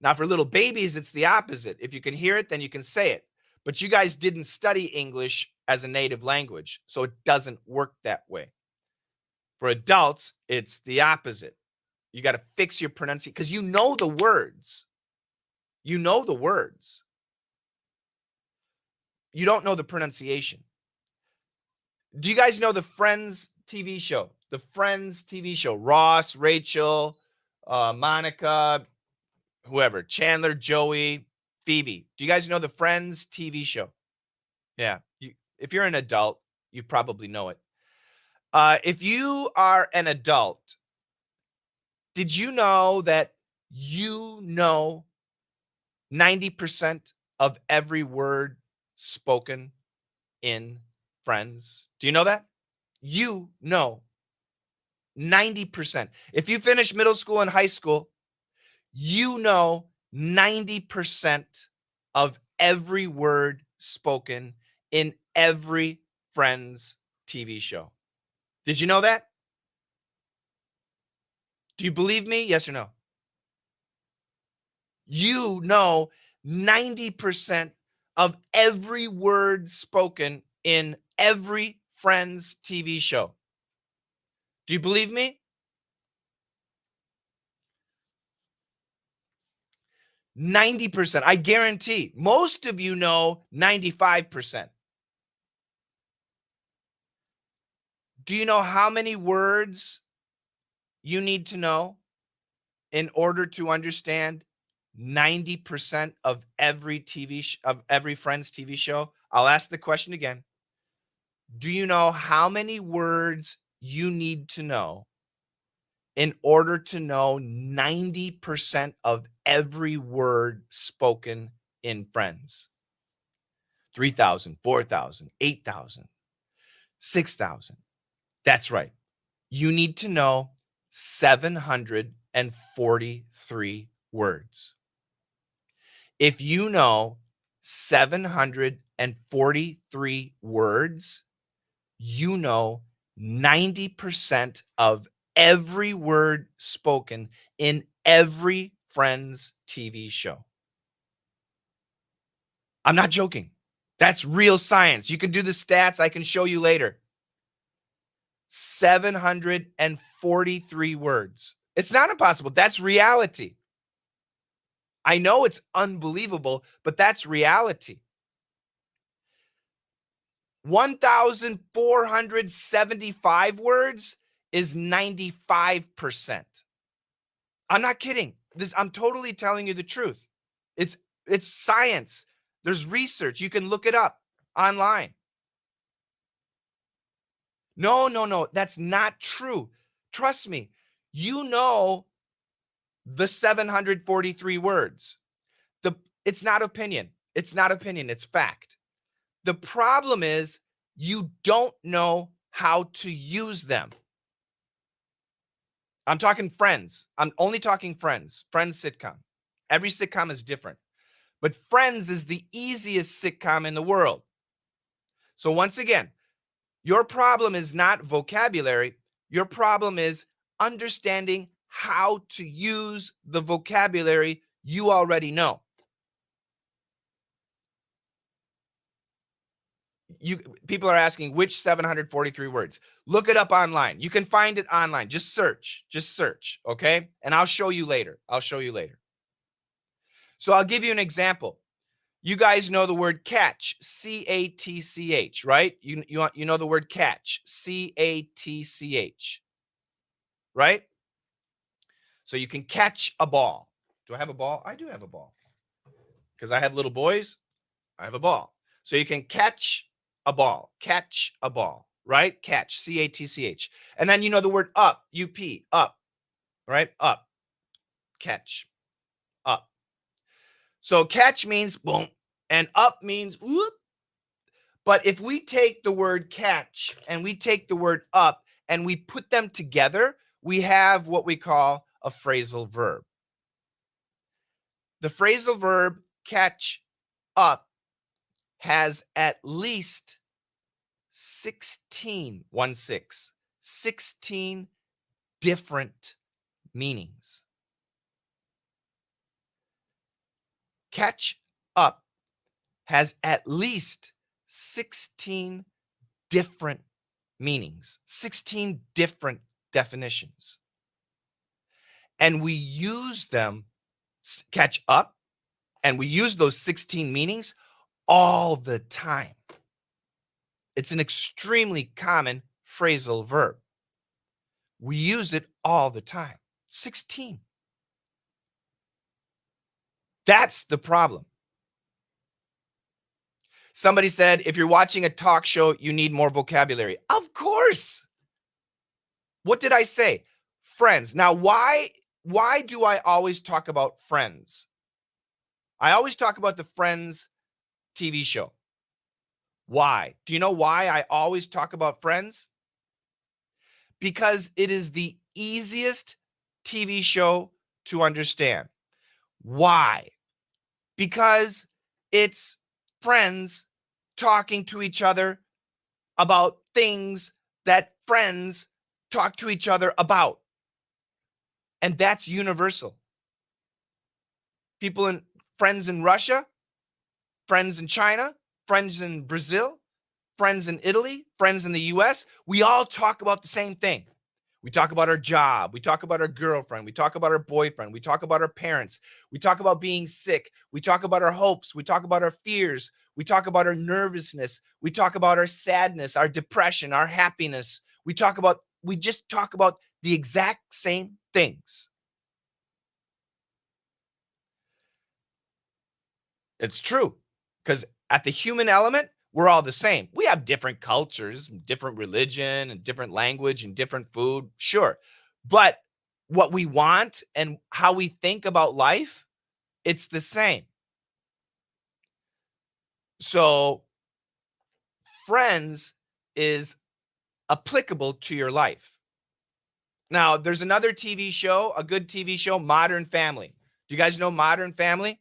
Now, for little babies, it's the opposite. If you can hear it, then you can say it. But you guys didn't study English as a native language, so it doesn't work that way. For adults, it's the opposite. You got to fix your pronunciation because you know the words. You know the words. You don't know the pronunciation. Do you guys know the Friends TV show? The Friends TV show. Ross, Rachel, Monica, whoever. Chandler, Joey, Phoebe. Do you guys know the Friends TV show? Yeah. If you're an adult, you probably know it. If you are an adult, did you know that you know 90% of every word spoken in Friends? Do you know that? You know 90%. If you finish middle school and high school, you know 90% of every word spoken in every Friends TV show. Did you know that? Do you believe me? Yes or no? You know 90% of every word spoken in every Friends TV show. Do you believe me? 90%. I guarantee most of you know 95%. Do you know how many words you need to know in order to understand 90% of every of every Friends TV show? I'll ask the question again. Do you know how many words you need to know in order to know 90% of every word spoken in Friends? 3,000, 4,000, 8,000, 6,000. That's right. You need to know 743 words. If you know 743 words, you know 90% of every word spoken in every Friends TV show. I'm not joking. That's real science. You can do the stats. I can show you later. 743 words. It's not impossible. That's reality. I know it's unbelievable, but that's reality. 1,475 words is 95%. I'm not kidding. I'm totally telling you the truth. It's science. There's research. You can look it up online. No. That's not true. Trust me. You know the 743 words. It's not opinion. It's not opinion. It's fact. The problem is you don't know how to use them. I'm talking Friends. I'm only talking Friends. Friends sitcom. Every sitcom is different. But Friends is the easiest sitcom in the world. So once again, your problem is not vocabulary. Your problem is understanding how to use the vocabulary you already know. People are asking which 743 words. Look it up online. You can find it online. Just search, okay? And I'll show you later. So I'll give you an example. You guys know the word catch, C-A-T-C-H, right? You know the word catch, C-A-T-C-H, right? So you can catch a ball. Do I have a ball? I do have a ball. Because I have little boys, I have a ball. So you can catch a ball, right? Catch, C-A-T-C-H. And then you know the word up, U-P, up, right? Up, catch, up. So catch means boom, and up means whoop. But if we take the word catch and we take the word up and we put them together, we have what we call a phrasal verb. The phrasal verb catch up has at least 16 different meanings. Catch up has at least 16 different meanings, 16 different definitions. And we use them, catch up, and we use those 16 meanings all the time. It's an extremely common phrasal verb. We use it all the time. 16. That's the problem. Somebody said, if you're watching a talk show, you need more vocabulary. Of course. What did I say? Friends. Now, why do I always talk about Friends? I always talk about the Friends TV show. Why? Do you know why I always talk about Friends? Because it is the easiest TV show to understand. Why? Because it's friends talking to each other about things that friends talk to each other about. And that's universal. Friends in Russia, friends in China, friends in Brazil, friends in Italy, friends in the US, we all talk about the same thing. We talk about our job. We talk about our girlfriend. We talk about our boyfriend. We talk about our parents. We talk about being sick. We talk about our hopes. We talk about our fears. We talk about our nervousness. We talk about our sadness, our depression, our happiness. We just talk about the exact same things. It's true, because at the human element, we're all the same. We have different cultures, different religion, and different language, and different food, sure. But what we want and how we think about life, it's the same. So, Friends is applicable to your life. Now, there's another TV show, a good TV show, Modern Family. Do you guys know Modern Family?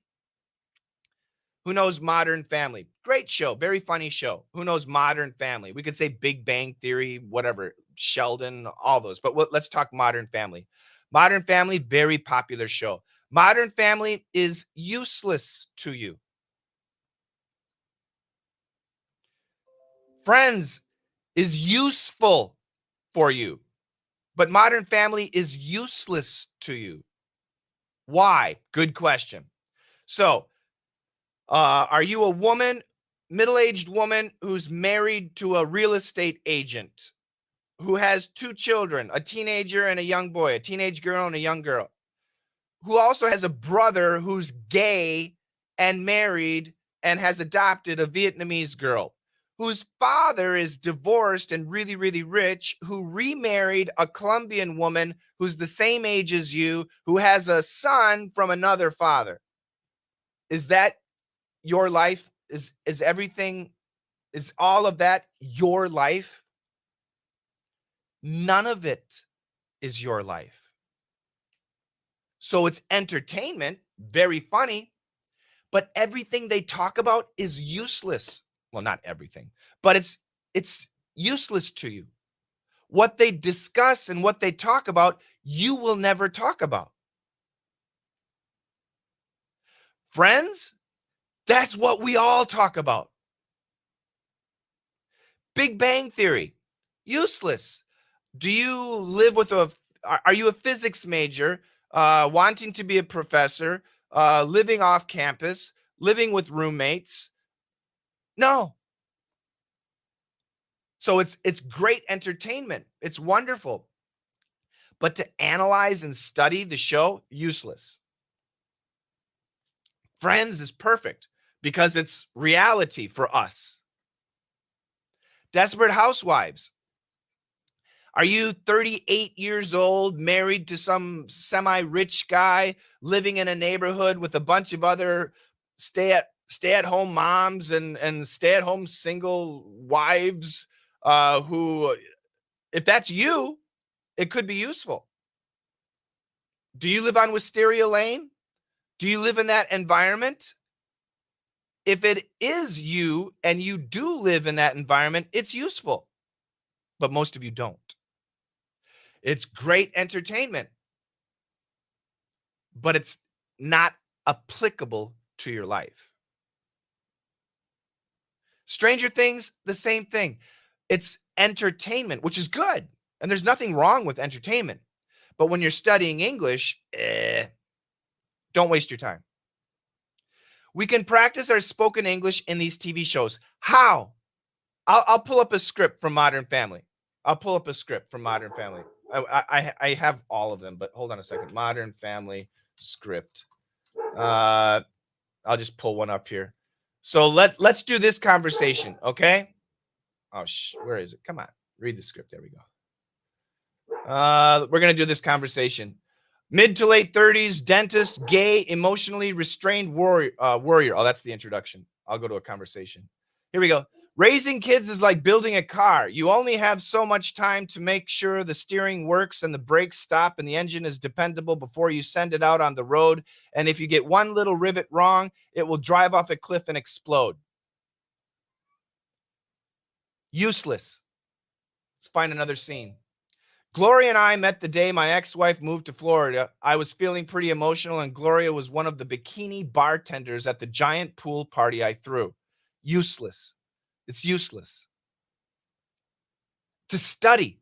Who knows Modern Family? Great show, very funny show. Who knows Modern Family? We could say Big Bang Theory, whatever, Sheldon, all those. But let's talk Modern Family. Modern Family, very popular show. Modern Family is useless to you. Friends is useful for you, but Modern Family is useless to you. Why? Good question. So, are you a woman, middle-aged woman who's married to a real estate agent who has 2 children, a teenager and a young boy, a teenage girl and a young girl, who also has a brother who's gay and married and has adopted a Vietnamese girl, whose father is divorced and really, really rich, who remarried a Colombian woman who's the same age as you, who has a son from another father? Is that your life? Is everything, is all of that your life? None of it is your life. So it's entertainment, very funny, but everything they talk about is useless. Well, not everything, but it's useless to you. What they discuss and what they talk about, you will never talk about. Friends, that's what we all talk about. Big Bang Theory, useless. Do you live with are you a physics major, wanting to be a professor, living off campus, living with roommates? No. So it's great entertainment. It's wonderful. But to analyze and study the show, useless. Friends is perfect because it's reality for us. Desperate Housewives. Are you 38 years old, married to some semi-rich guy, living in a neighborhood with a bunch of other stay-at-home moms and stay-at-home single wives, who, if that's you, it could be useful. Do you live on Wisteria Lane? Do you live in that environment? If it is you and you do live in that environment, it's useful. But most of you don't. It's great entertainment, but it's not applicable to your life. Stranger Things, the same thing. It's entertainment, which is good. And there's nothing wrong with entertainment. But when you're studying English, don't waste your time. We can practice our spoken English in these TV shows. How? I'll pull up a script from Modern Family. I have all of them, but hold on a second. Modern Family script. I'll just pull one up here. So let's do this conversation, okay? Oh, where is it? Come on, read the script. There we go. We're gonna do this conversation. Mid to late 30s, dentist, gay, emotionally restrained warrior. Oh, that's the introduction. I'll go to a conversation. Here we go. Raising kids is like building a car. You only have so much time to make sure the steering works and the brakes stop and the engine is dependable before you send it out on the road. And if you get one little rivet wrong, it will drive off a cliff and explode. Useless. Let's find another scene. Gloria and I met the day my ex-wife moved to Florida. I was feeling pretty emotional, and Gloria was one of the bikini bartenders at the giant pool party I threw. Useless. It's useless. To study.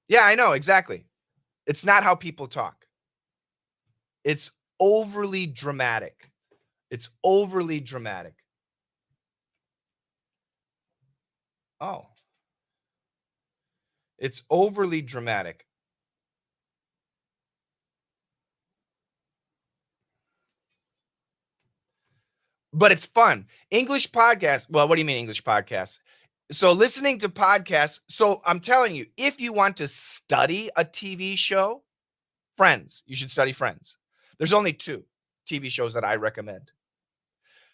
Yeah, I know, exactly. It's not how people talk. It's overly dramatic. It's overly dramatic. Oh, it's overly dramatic. But it's fun. English podcasts. Well, what do you mean English podcasts? So listening to podcasts. So I'm telling you, if you want to study a TV show, Friends, you should study Friends. There's only 2 TV shows that I recommend.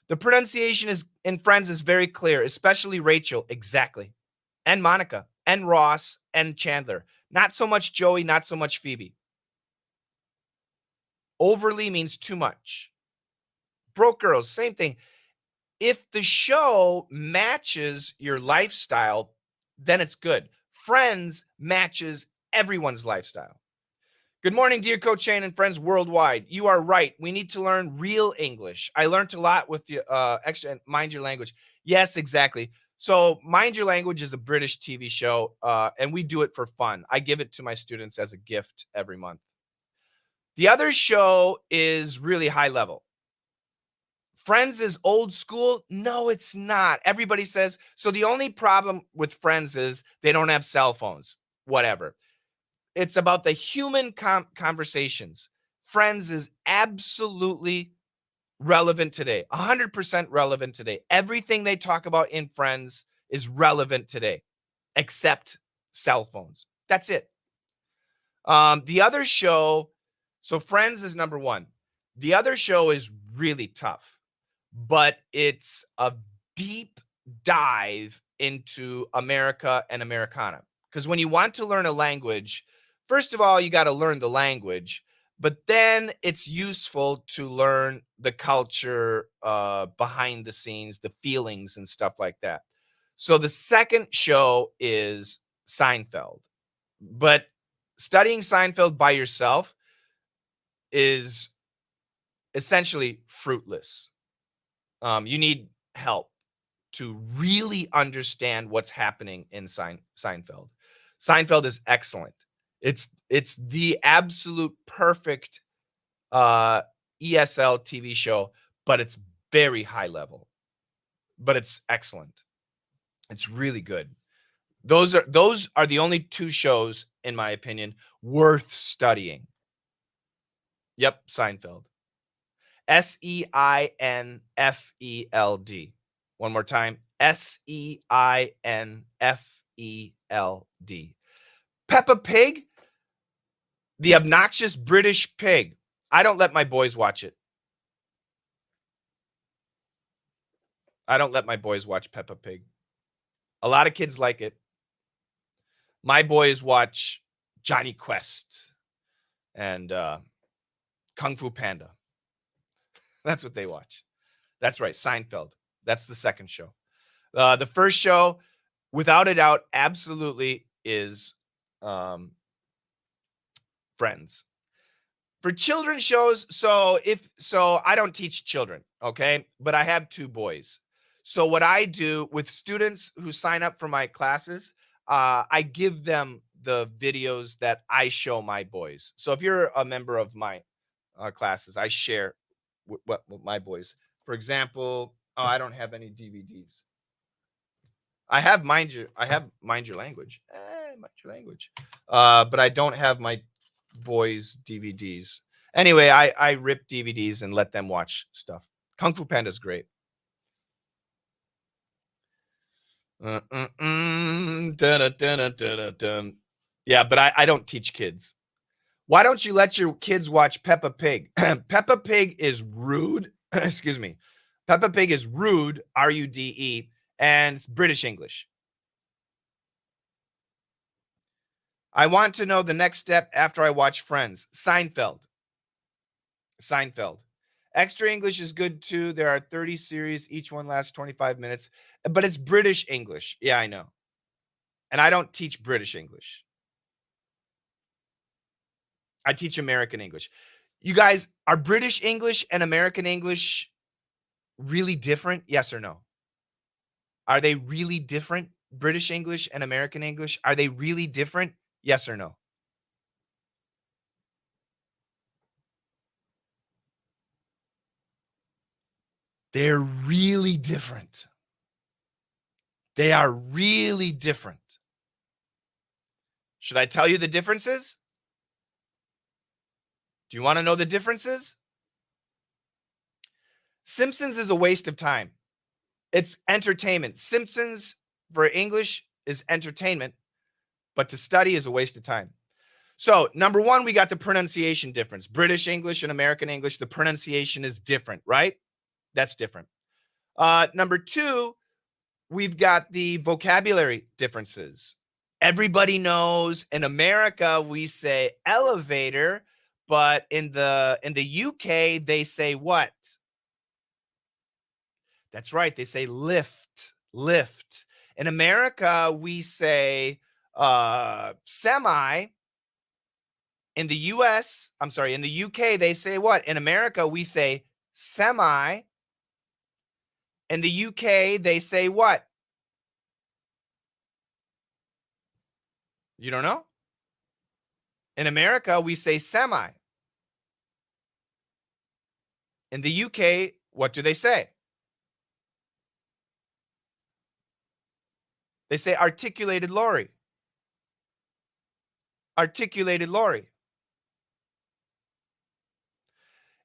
The pronunciation is in Friends is very clear, especially Rachel, exactly. And Monica, and Ross, and Chandler. Not so much Joey, not so much Phoebe. Overly means too much. Broke Girls, same thing. If the show matches your lifestyle, then it's good. Friends matches everyone's lifestyle. Good morning, dear Coach Shane and friends worldwide. You are right. We need to learn real English. I learned a lot with the extra Mind Your Language. Yes, exactly. So Mind Your Language is a British TV show, and we do it for fun. I give it to my students as a gift every month. The other show is really high level. Friends is old school. No, it's not. Everybody says so. The only problem with Friends is they don't have cell phones. Whatever. It's about the human conversations. Friends is absolutely relevant today. 100% relevant today. Everything they talk about in Friends is relevant today, except cell phones. That's it. The other show, so Friends is number 1. The other show is really tough, but it's a deep dive into America and Americana. Because when you want to learn a language, first of all, you got to learn the language, but then it's useful to learn the culture behind the scenes, the feelings and stuff like that. So the second show is Seinfeld. But studying Seinfeld by yourself is essentially fruitless. You need help to really understand what's happening in Seinfeld. Seinfeld is excellent. It's the absolute perfect ESL TV show, but it's very high level. But it's excellent. It's really good. Those are the only 2 shows, in my opinion, worth studying. Yep, Seinfeld. Seinfeld. One more time. Seinfeld. Peppa Pig, the obnoxious British pig. I don't let my boys watch it. I don't let my boys watch Peppa Pig. A lot of kids like it. My boys watch Johnny Quest and Kung Fu Panda. That's what they watch. That's right, Seinfeld. That's the second show. The first show, without a doubt, absolutely is Friends. For children's shows, so I don't teach children, okay? But I have 2 boys. So what I do with students who sign up for my classes, I give them the videos that I show my boys. So if you're a member of my classes, I share what my boys. For example, I don't have any DVDs. I have Mind Your Language. Mind Your Language. But I don't have my boys' DVDs. Anyway, I rip DVDs and let them watch stuff. Kung Fu Panda's great. Yeah, but I don't teach kids. Why don't you let your kids watch Peppa Pig? Peppa Pig is rude. Excuse me. Peppa Pig is rude, Rude, and it's British English. I want to know the next step after I watch Friends. Seinfeld. Extra English is good too. There are 30 series. Each one lasts 25 minutes, but it's British English. Yeah, I know. And I don't teach British English. I teach American English. You guys, are British English and American English really different? Yes or no? Are they really different? British English and American English, are they really different? Yes or no? They're really different. They are really different. Should I tell you the differences? Do you want to know the differences? Simpsons is a waste of time. It's entertainment. Simpsons for English is entertainment, but to study is a waste of time. So, number one, we got the pronunciation difference. British English and American English, the pronunciation is different, right? That's different. Number two, we've got the vocabulary differences. Everybody knows in America we say elevator, but in the UK they say what? That's right, they say lift, lift. In America we say semi. In the US, I'm sorry, in the UK they say what? In America we say semi. In the UK they say what? You don't know? In America, we say semi. In the UK, what do they say? They say articulated lorry. Articulated lorry.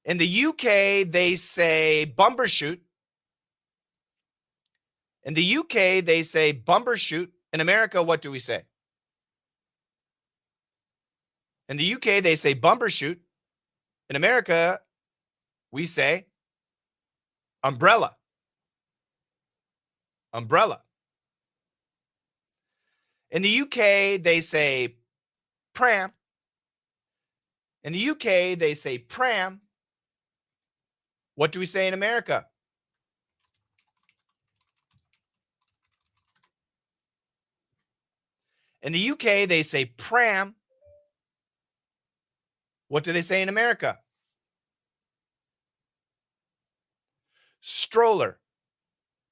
In the UK, they say bumbershoot. In the UK, they say bumbershoot. In America, what do we say? In the UK, they say bumbershoot. In America, we say umbrella. Umbrella. In the UK, they say pram. In the UK, they say pram. What do we say in America? In the UK, they say pram. What do they say in America? Stroller.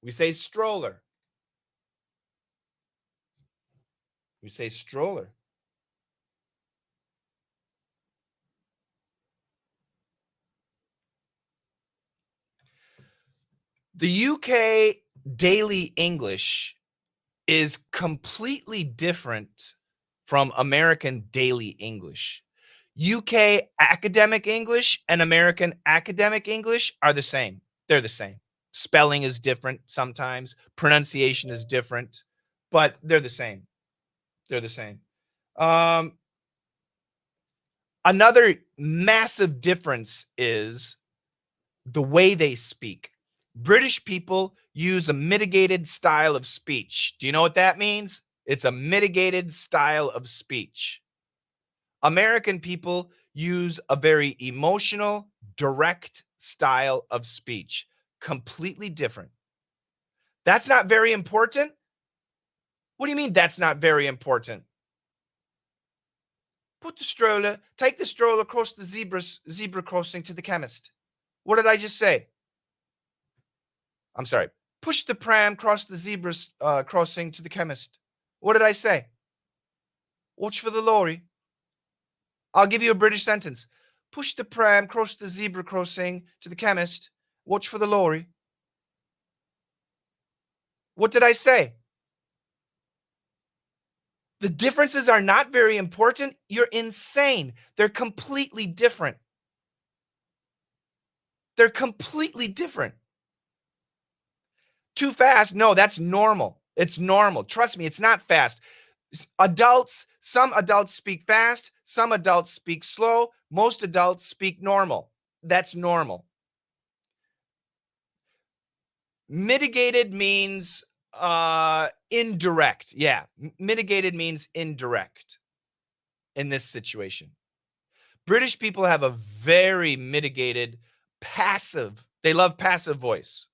We say stroller. We say stroller. The UK daily English is completely different from American daily English. UK academic English and American academic English are the same. They're the same. Spelling is different sometimes, pronunciation is different, but they're the same. They're the same. Another massive difference is the way they speak. British people use a mitigated style of speech. Do you know what that means? It's a mitigated style of speech. American people use a very emotional, direct style of speech. Completely different. That's not very important? What do you mean that's not very important? Take the stroller across the zebra crossing to the chemist. What did I just say? I'm sorry. Push the pram across the zebra crossing to the chemist. What did I say? Watch for the lorry. I'll give you a British sentence. Push the pram across the zebra crossing to the chemist. Watch for the lorry. What did I say? The differences are not very important. You're insane. They're completely different. They're completely different. Too fast? No, that's normal. It's normal. Trust me, it's not fast. Some adults speak fast, some adults speak slow, most adults speak normal. That's normal. Mitigated means indirect. Yeah, mitigated means indirect in this situation. British people have a very mitigated, passive, they love passive voice.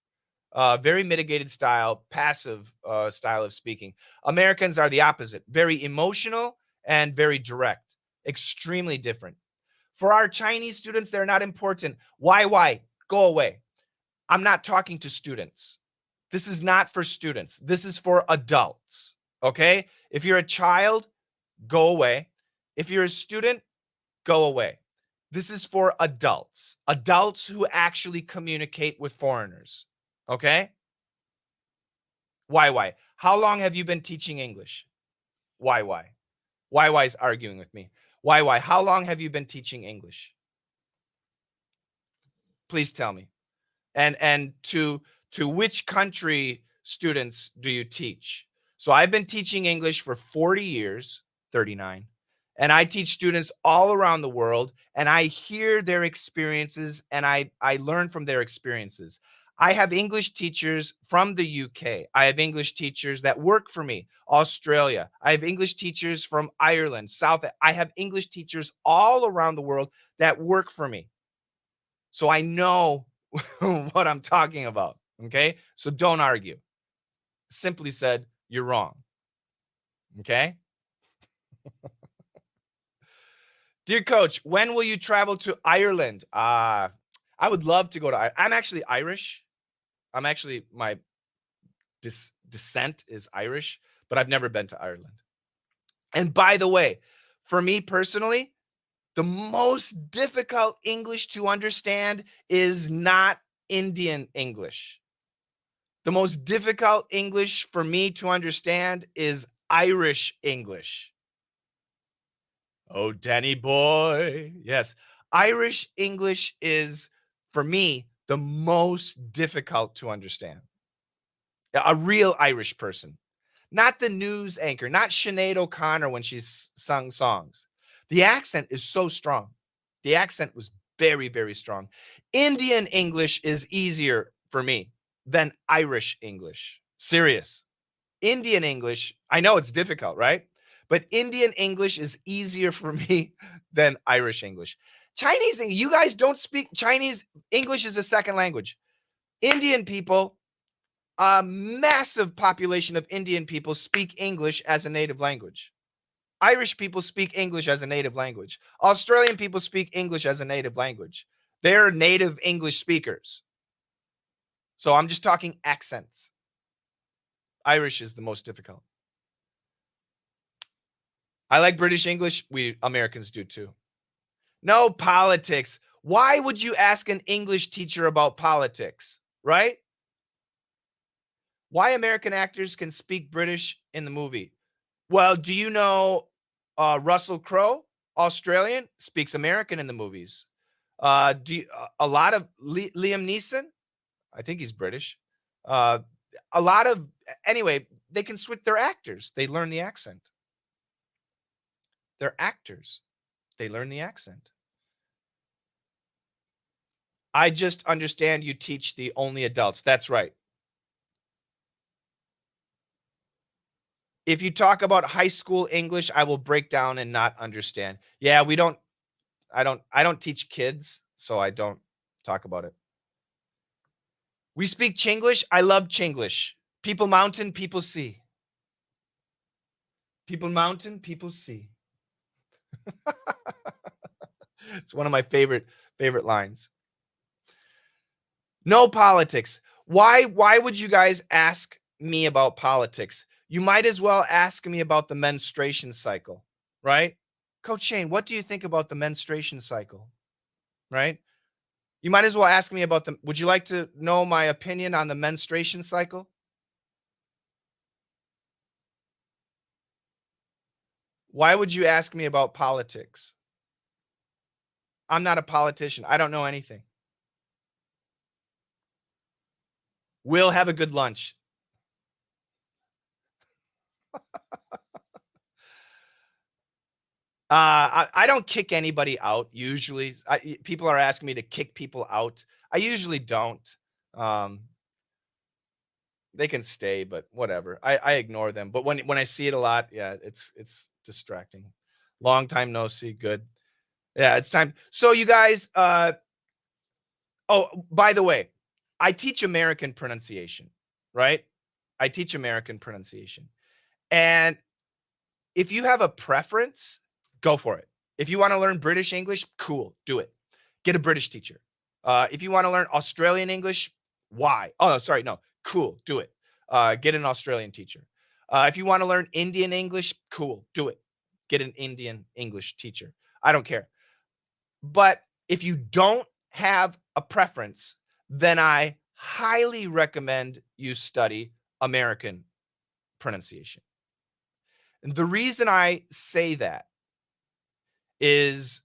Very mitigated style, passive style of speaking. Americans are the opposite, very emotional and very direct, extremely different. For our Chinese students, they're not important. Why? Go away. I'm not talking to students. This is not for students. This is for adults. Okay? If you're a child, go away. If you're a student, go away. This is for adults, adults who actually communicate with foreigners. Okay? Why? How long have you been teaching English? Why? Why is arguing with me? Why? How long have you been teaching English? Please tell me. And to which country students do you teach? So I've been teaching English for 40 years, 39, and I teach students all around the world, and I hear their experiences and I learn from their experiences. I have English teachers from the UK. I have English teachers that work for me, Australia. I have English teachers from Ireland, I have English teachers all around the world that work for me. So I know what I'm talking about. Okay. So don't argue. Simply said, you're wrong. Okay. Dear coach, when will you travel to Ireland? I would love to go to Ireland. I'm actually Irish. My descent is Irish, but I've never been to Ireland. And by the way, for me personally, the most difficult English to understand is not Indian English. The most difficult English for me to understand is Irish English. Oh, Danny boy. Yes. Irish English is, for me, the most difficult to understand. A real Irish person, not the news anchor, not Sinead O'Connor when she's sung songs. The accent is so strong. The accent was very, very strong. Indian English is easier for me than Irish English. Serious. Indian English, I know it's difficult, right? But Indian English is easier for me than Irish English. Chinese, you guys don't speak Chinese. English is a second language. Indian people, a massive population of Indian people speak English as a native language. Irish people speak English as a native language. Australian people speak English as a native language. They're native English speakers. So I'm just talking accents. Irish is the most difficult. I like British English. We Americans do too. No politics. Why would you ask an English teacher about politics, right? Why American actors can speak British in the movie? Well, do you know Russell Crowe, Australian, speaks American in the movies? A lot of Liam Neeson? I think he's British. Uh, a lot of anyway, they can switch their actors. They learn the accent. They're actors. They learn the accent. I just understand you teach the only adults. That's right. If you talk about high school English, I will break down and not understand. Yeah, I don't teach kids, so I don't talk about it. We speak Chinglish. I love Chinglish. People mountain, people sea. People mountain, people sea. It's one of my favorite lines. No politics. Why would you guys ask me about politics? You might as well ask me about the menstruation cycle, right? Coach Shane, what do you think about the menstruation cycle? Right? You might as well ask me about the would you like to know my opinion on the menstruation cycle? Why would you ask me about politics? I'm not a politician. I don't know anything. We'll have a good lunch. I don't kick anybody out usually. People are asking me to kick people out. I usually don't. Um, they can stay, but whatever. I ignore them. But when I see it a lot, yeah, it's distracting. Long time no see. Good. Yeah, it's time. So you guys, oh, by the way, I teach American pronunciation, right? I teach American pronunciation. And if you have a preference, go for it. If you want to learn British English, cool, do it. Get a British teacher. If you want to learn Australian English, why? Oh, no, sorry, no, cool, do it. Get an Australian teacher. If you want to learn Indian English, cool, do it. Get an Indian English teacher. I don't care. But if you don't have a preference, then I highly recommend you study American pronunciation. And the reason I say that is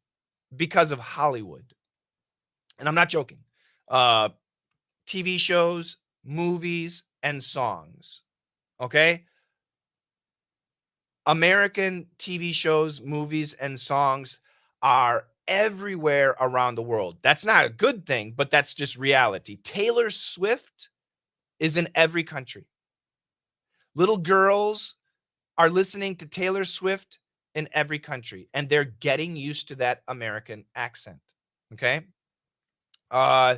because of Hollywood. And I'm not joking. Uh, TV shows, movies, and songs. Okay? American TV shows, movies, and songs are everywhere around the world. That's not a good thing, but that's just reality. Taylor Swift is in every country. Little girls are listening to Taylor Swift in every country, and they're getting used to that American accent. Okay. Uh,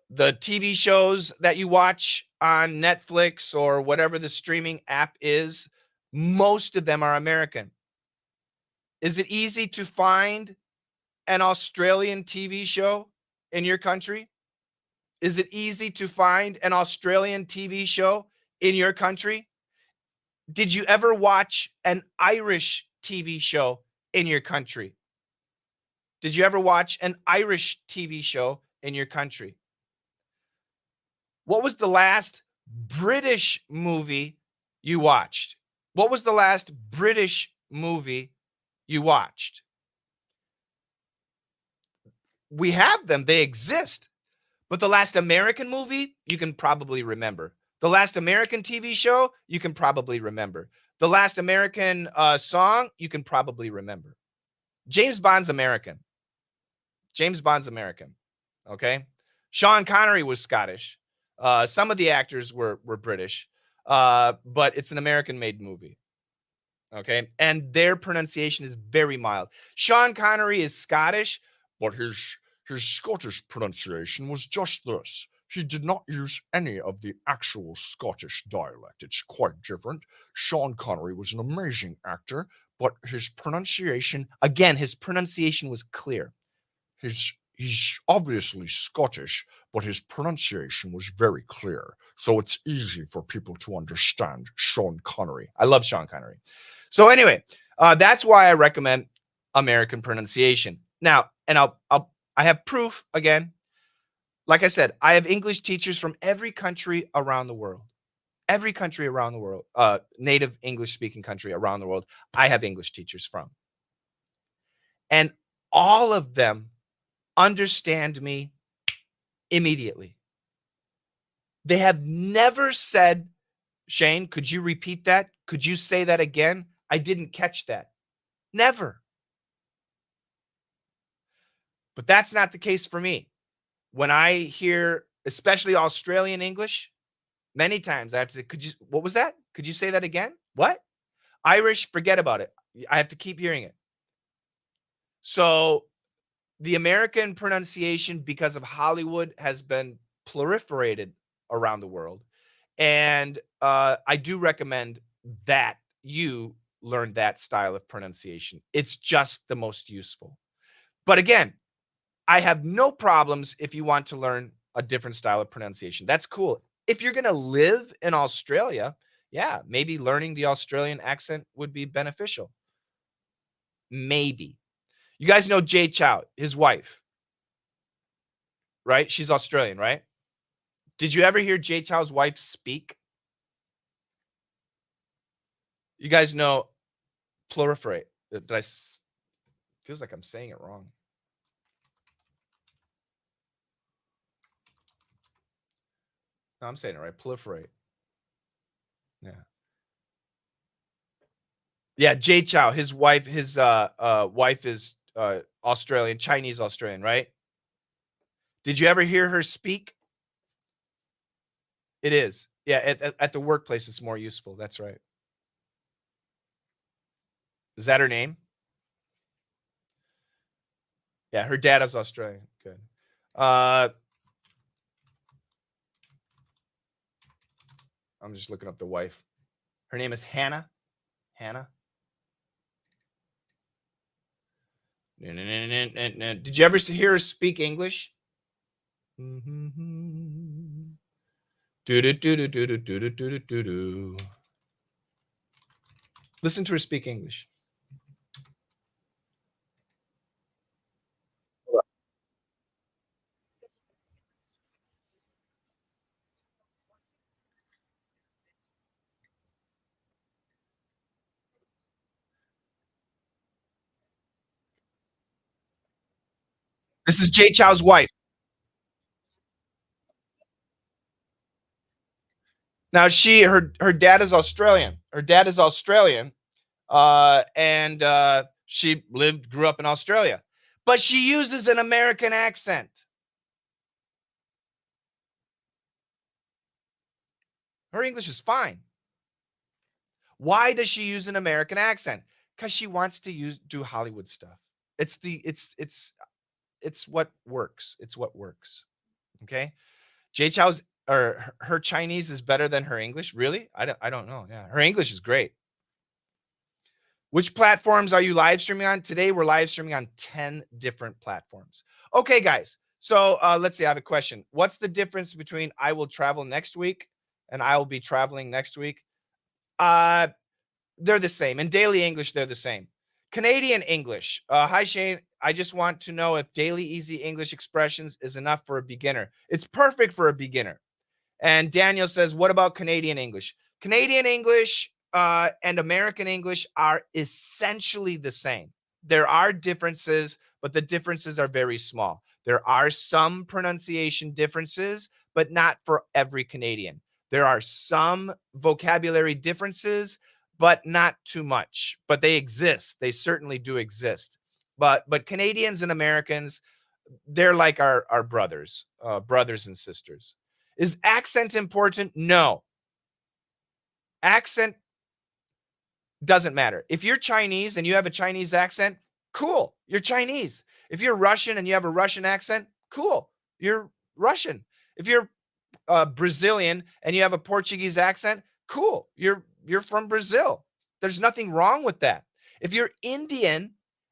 the TV shows that you watch on Netflix or whatever the streaming app is, most of them are American. Is it easy to find an Australian TV show in your country? Is it easy to find an Australian TV show in your country? Did you ever watch an Irish TV show in your country? Did you ever watch an Irish TV show in your country? What was the last British movie you watched? What was the last British movie you watched? We have them, they exist. But the last American movie, you can probably remember. The last American TV show, you can probably remember. The last American song, you can probably remember. James Bond's American. James Bond's American. Okay. Sean Connery was Scottish. Some of the actors were British, but it's an American-made movie. Okay, and their pronunciation is very mild. Sean Connery is Scottish, but his Scottish pronunciation was just this. He did not use any of the actual Scottish dialect. It's quite different. Sean Connery was an amazing actor, but his pronunciation, again, his pronunciation was clear. He's obviously Scottish, but his pronunciation was very clear. So it's easy for people to understand Sean Connery. I love Sean Connery. So anyway, that's why I recommend American pronunciation. Now, and I have proof again. Like I said, I have English teachers from every country around the world. Every country around the world, native English speaking country around the world, I have English teachers from. And all of them understand me immediately. They have never said, Shane, could you repeat that? Could you say that again? I didn't catch that. Never. But that's not the case for me. When I hear, especially Australian English, many times I have to say, what was that? Could you say that again? What? Irish, forget about it. I have to keep hearing it. So the American pronunciation, because of Hollywood, has been proliferated around the world. And I do recommend that you learn that style of pronunciation. It's just the most useful. But again, I have no problems if you want to learn a different style of pronunciation. That's cool. If you're going to live in Australia, yeah, maybe learning the Australian accent would be beneficial. Maybe. You guys know Jay Chow, his wife, right? She's Australian, right? Did you ever hear Jay Chow's wife speak? You guys know proliferate. Feels like I'm saying it wrong. No, I'm saying it right. Proliferate. Yeah. Yeah, Jay Chow, his wife is Australian, Chinese Australian, right? Did you ever hear her speak? It is. Yeah, at the workplace it's more useful. That's right. Is that her name? Yeah, her dad is Australian. Good. I'm just looking up the wife. Her name is Hannah. Hannah. Did you ever hear her speak English? Listen to her speak English. This is Jay Chow's wife. Now her dad is Australian. Her dad is Australian, and she grew up in Australia, but she uses an American accent. Her English is fine. Why does she use an American accent? Because she wants to do Hollywood stuff. It's what works. It's what works. Okay. Jay Chow's or her Chinese is better than her English. Really? I don't know. Yeah. Her English is great. Which platforms are you live streaming on? Today we're live streaming on 10 different platforms. Okay, guys. So let's see. I have a question. What's the difference between I will travel next week and I will be traveling next week? They're the same. In daily English, they're the same. Canadian English. Hi, Shane. I just want to know if daily easy English expressions is enough for a beginner. It's perfect for a beginner. And Daniel says, what about Canadian English? Canadian English and American English are essentially the same. There are differences, but the differences are very small. There are some pronunciation differences, but not for every Canadian. There are some vocabulary differences, but not too much. But they exist. They certainly do exist. But Canadians and Americans, they're like our brothers, brothers and sisters. Is accent important? No. Accent doesn't matter. If you're Chinese and you have a Chinese accent, cool. You're Chinese. If you're Russian and you have a Russian accent, cool. You're Russian. If you're Brazilian and you have a Portuguese accent, cool. You're from Brazil. There's nothing wrong with that. If you're Indian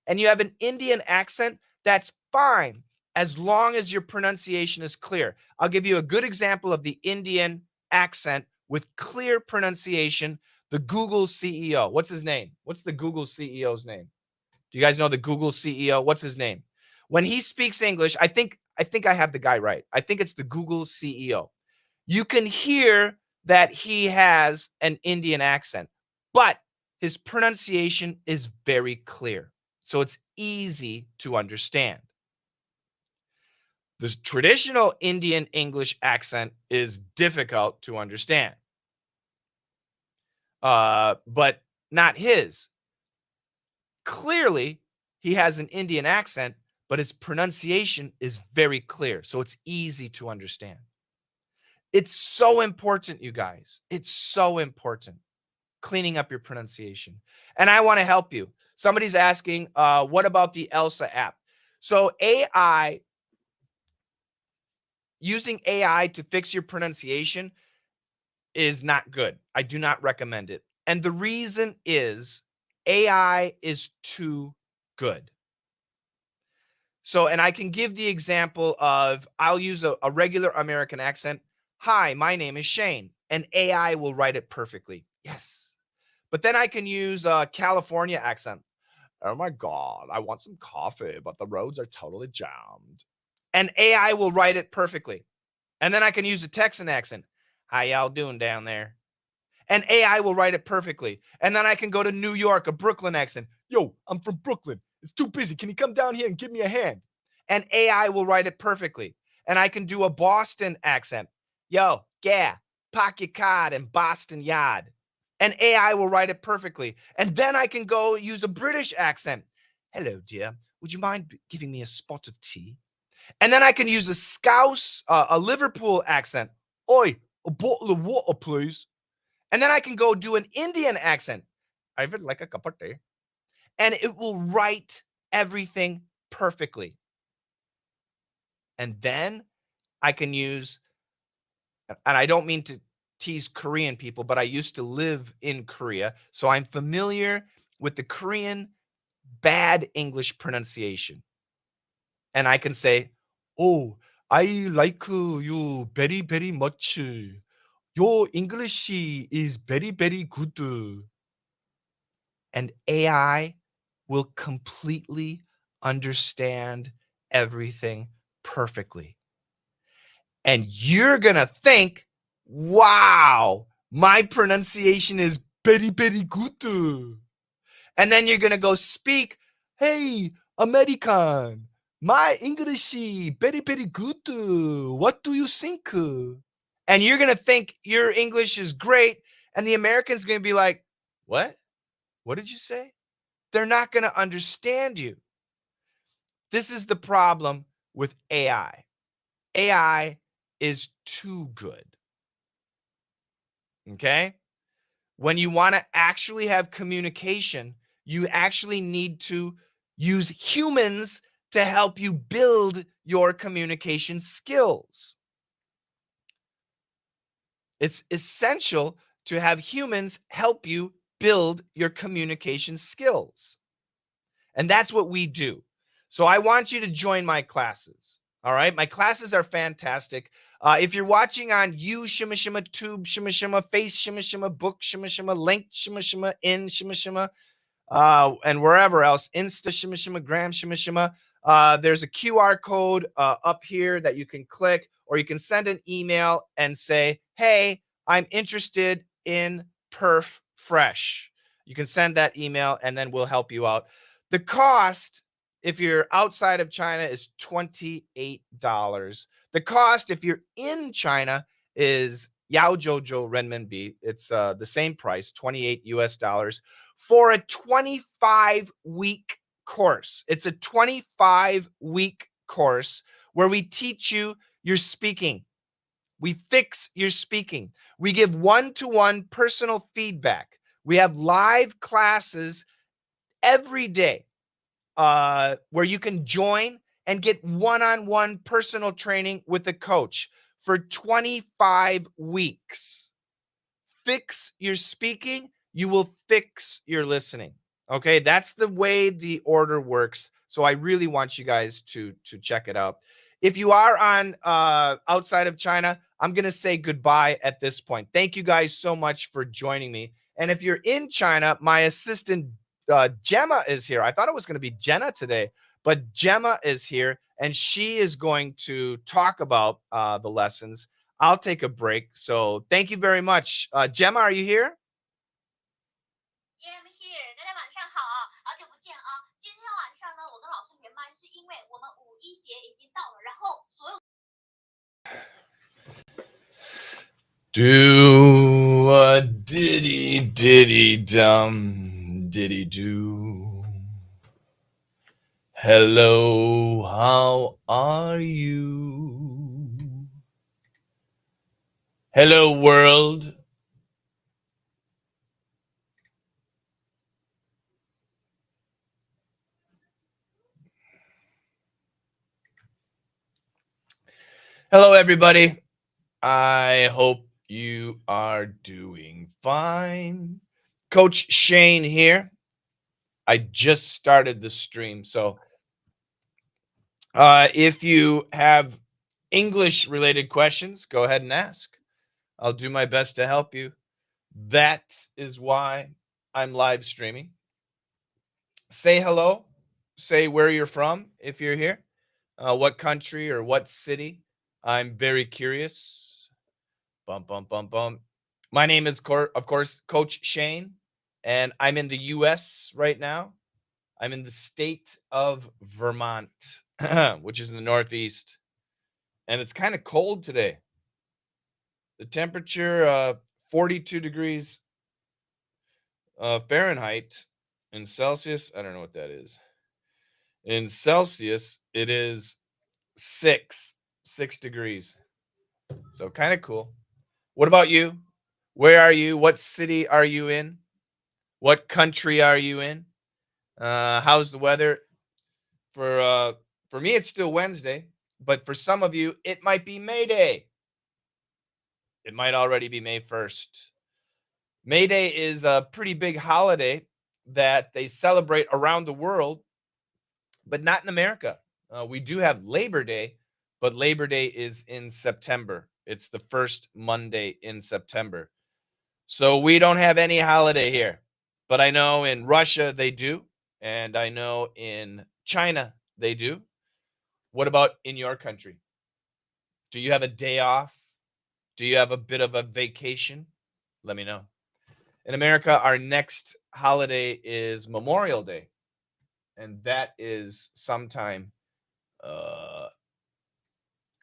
and you have an Indian accent, that's fine as long as your pronunciation is clear. I'll give you a good example of the Indian accent with clear pronunciation. The Google CEO. What's his name? What's the Google CEO's name? Do you guys know the Google CEO? What's his name? When he speaks English, I think I have the guy right. I think it's the Google CEO. You can hear that he has an Indian accent, but his pronunciation is very clear. So it's easy to understand. The traditional Indian English accent is difficult to understand, but not his. Clearly, he has an Indian accent, but his pronunciation is very clear. So it's easy to understand. It's so important, you guys. It's so important. Cleaning up your pronunciation. And I want to help you. Somebody's asking, what about the Elsa app? So using AI to fix your pronunciation is not good. I do not recommend it. And the reason is AI is too good. So, and I can give the example of, I'll use a regular American accent. Hi, my name is Shane, and AI will write it perfectly. Yes. But then I can use a California accent. Oh my God, I want some coffee, but the roads are totally jammed. And AI will write it perfectly. And then I can use a Texan accent. How y'all doing down there? And AI will write it perfectly. And then I can go to New York, a Brooklyn accent. Yo, I'm from Brooklyn. It's too busy. Can you come down here and give me a hand? And AI will write it perfectly. And I can do a Boston accent. Yo, yeah, park your card in Boston Yard. And AI will write it perfectly. And then I can go use a British accent. Hello, dear. Would you mind giving me a spot of tea? And then I can use a Scouse, a Liverpool accent. Oi, a bottle of water, please. And then I can go do an Indian accent. I would like a cup of tea. And it will write everything perfectly. And then I can use, and I don't mean to tease Korean people, but I used to live in Korea. So I'm familiar with the Korean bad English pronunciation. And I can say, oh, I like you very, very much. Your English is very, very good. And AI will completely understand everything perfectly. And you're going to think, wow, my pronunciation is very, very good. And then you're going to go speak, hey, American, My English very, very good. What do you think? And you're going to think your English is great. And the American's going to be like, what? What did you say? They're not going to understand you. This is the problem with AI. AI is too good. Okay? When you want to actually have communication, you actually need to use humans to help you build your communication skills. It's essential to have humans help you build your communication skills. And that's what we do. So I want you to join my classes. All right. My classes are fantastic. If you're watching on Shima Shima Tube, Shima Shima Face, Shima Shima Book, Shima Shima Link, Shima Shima In, Shima Shima, and wherever else, Insta, Shima Shima Gram, Shima Shima. There's a QR code up here that you can click, or you can send an email and say, hey, I'm interested in Perf Fresh. You can send that email and then we'll help you out. The cost, if you're outside of China, is $28. The cost, if you're in China, is Yao Jojo Renminbi. It's the same price, 28 US dollars for a 25-week course. It's a 25-week course where we teach you your speaking. We fix your speaking. We give one-to-one personal feedback. We have live classes every day where you can join and get one-on-one personal training with a coach for 25 weeks. Fix your speaking, you will fix your listening. Okay, that's the way the order works. So I really want you guys to check it out. If you are on outside of China, I'm going to say goodbye at this point. Thank you guys so much for joining me. And if you're in China, my assistant Gemma is here. I thought it was going to be Jenna today, but Gemma is here and she is going to talk about the lessons. I'll take a break. So thank you very much. Gemma, are you here? Yeah, I'm here. 大家晚上好啊，好久不见啊！今天晚上呢，我跟老师连麦是因为我们五一节已经到了，然后所有。Do a diddy diddy dum diddy do. Hello, how are you? Hello, world. Hello, everybody. I hope you are doing fine. Coach Shane here. I just started the stream. So if you have English related questions, go ahead and ask. I'll do my best to help you. That is why I'm live streaming. Say hello. Say where you're from if you're here. What country or what city. I'm very curious. Bum, bum, bum, bum. My name is, of course, Coach Shane, and I'm in the U.S. right now. I'm in the state of Vermont, which is in the Northeast, and it's kind of cold today. The temperature, 42 degrees Fahrenheit. In Celsius, I don't know what that is. In Celsius, it is six degrees. So kind of cool. What about you? Where are you? What city are you in? What country are you in? How's the weather? For me, it's still Wednesday, but for some of you, it might be May Day. It might already be May 1st. May Day is a pretty big holiday that they celebrate around the world, but not in America. We do have Labor Day, but Labor Day is in September. It's the first Monday in September. So we don't have any holiday here. But I know in Russia they do, and I know in China they do. What about in your country? Do you have a day off? Do you have a bit of a vacation? Let me know. In America, our next holiday is Memorial Day, and that is sometime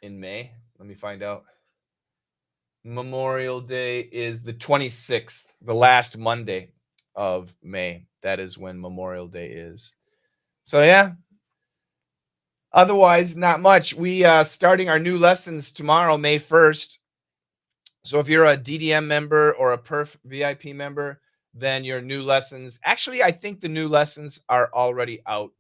in May. Let me find out. Memorial Day is the 26th, the last Monday of May. That is when Memorial Day is. So yeah. Otherwise, not much. We starting our new lessons tomorrow, May 1st. So if you're a DDM member or a Perf VIP member, then your new lessons. Actually, I think the new lessons are already out.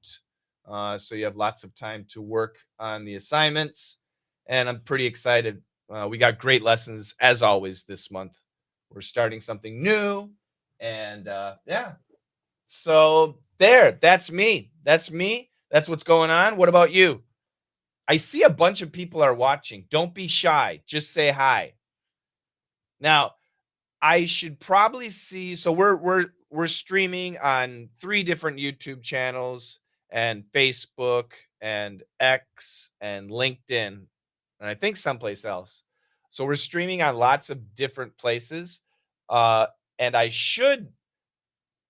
So you have lots of time to work on the assignments. And I'm pretty excited. We got great lessons as always this month. We're starting something new. And yeah. So there, that's me. That's me. That's what's going on. What about you? I see a bunch of people are watching. Don't be shy. Just say hi. Now, I should probably see. So we're streaming on 3 different YouTube channels and Facebook and X and LinkedIn, and I think someplace else. So we're streaming on lots of different places, and I should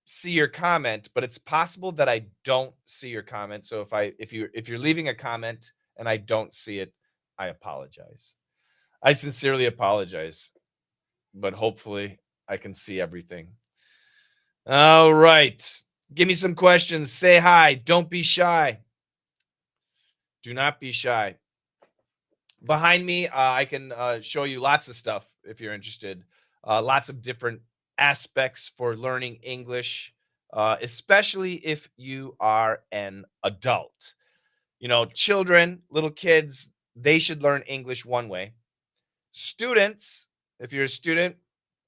see your comment, but it's possible that I don't see your comment. So if you're leaving a comment and I don't see it, I apologize. I sincerely apologize, but hopefully I can see everything. All right. Give me some questions. Say hi. Don't be shy. Do not be shy. Behind me, I can show you lots of stuff if you're interested. Lots of different aspects for learning English, especially if you are an adult. You know, children, little kids, they should learn English one way. Students, if you're a student,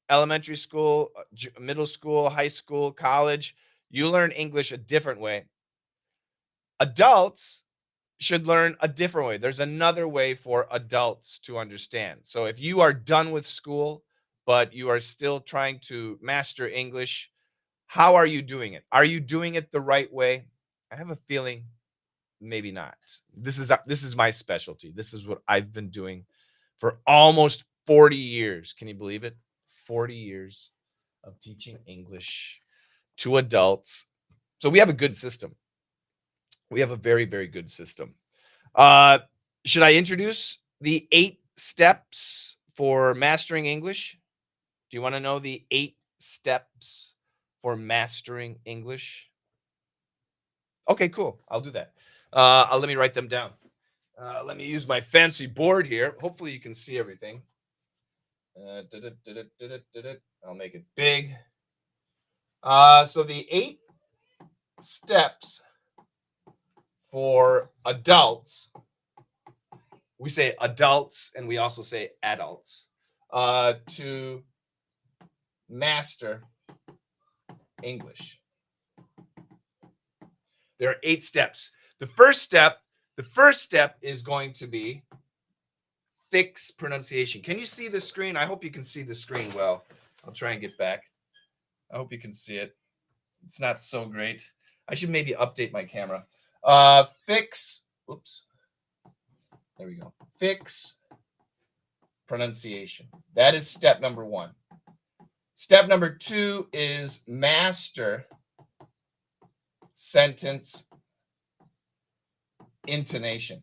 elementary school, middle school, high school, college, you learn English a different way. Adults should learn a different way. There's another way for adults to understand. So if you are done with school, but you are still trying to master English, how are you doing it? Are you doing it the right way? I have a feeling maybe not. This is my specialty. This is what I've been doing for almost 40 years. Can you believe it? 40 years of teaching English to adults. So we have a good system. We have a very, very good system. Should I introduce the 8 steps for mastering English? Do you want to know the 8 steps for mastering English? Okay, cool. I'll do that. Let me write them down. Let me use my fancy board here. Hopefully you can see everything. I'll make it big. So the 8 steps for adults, we say adults and we also say adults, to master English. There are 8 steps. The first step is going to be fix pronunciation. Can you see the screen? I hope you can see the screen well. I'll try and get back. I hope you can see it. It's not so great. I should maybe update my camera. Fix. Oops. There we go. Fix pronunciation. That is step number 1. Step number 2 is master sentence intonation.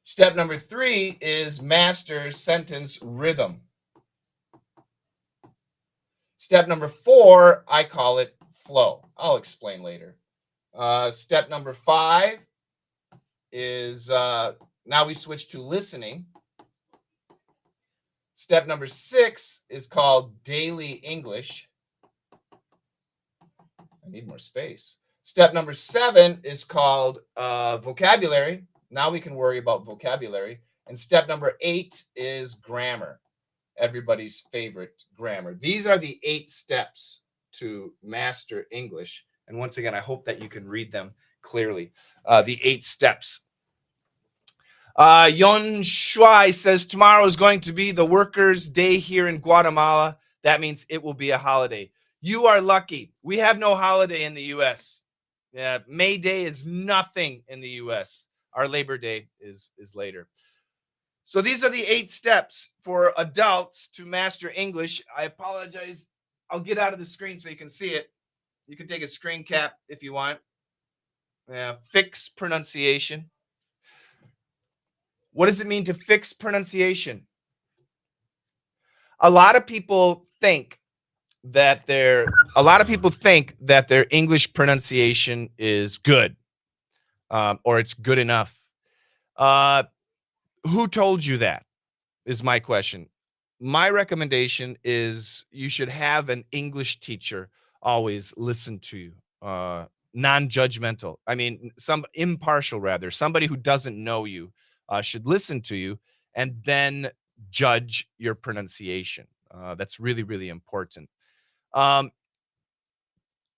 Step number 3 is master sentence rhythm. Step number 4, I call it flow. I'll explain later. Step number 5 is now we switch to listening. Step number 6 is called daily English. I need more space. Step number 7 is called vocabulary. Now we can worry about vocabulary. And step number 8 is grammar. Everybody's favorite grammar. These are the 8 steps to master English. And once again, I hope that you can read them clearly. The 8 steps. Yon Shuai says tomorrow is going to be the workers' day here in Guatemala. That means it will be a holiday. You are lucky. We have no holiday in the U.S. May Day is nothing in the U.S. Our Labor Day is later. So these are the 8 steps for adults to master English. I apologize. I'll get out of the screen so you can see it. You can take a screen cap if you want. Yeah, fix pronunciation. What does it mean to fix pronunciation? A lot of people think that their English pronunciation is good, or it's good enough. Uh, who told you that? Is my question. My recommendation is you should have an English teacher always listen to you, non-judgmental. I mean, some impartial rather. Somebody who doesn't know you should listen to you and then judge your pronunciation. That's really, really important. Um,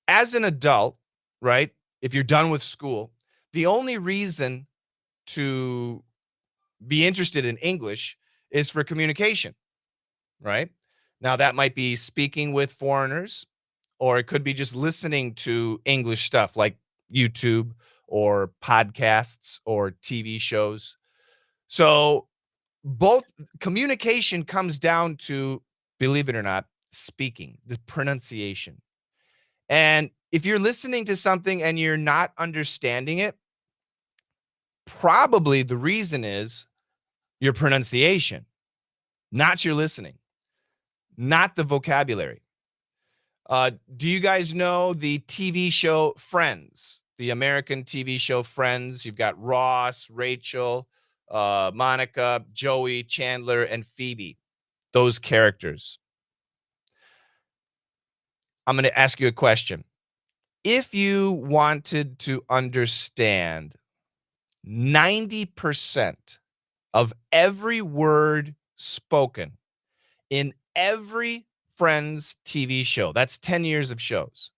as an adult, right? If you're done with school, the only reason to be interested in English is for communication, right? Now, that might be speaking with foreigners, or it could be just listening to English stuff like YouTube or podcasts or TV shows. So, both communication comes down to, believe it or not, speaking, the pronunciation. And if you're listening to something and you're not understanding it, probably the reason is your pronunciation, not your listening, not the vocabulary. Do you guys know the TV show Friends? The American TV show Friends. You've got Ross, Rachel, Monica, Joey, Chandler, and Phoebe. Those characters. I'm going to ask you a question. If you wanted to understand 90% of every word spoken in every Friends TV show, that's 10 years of shows,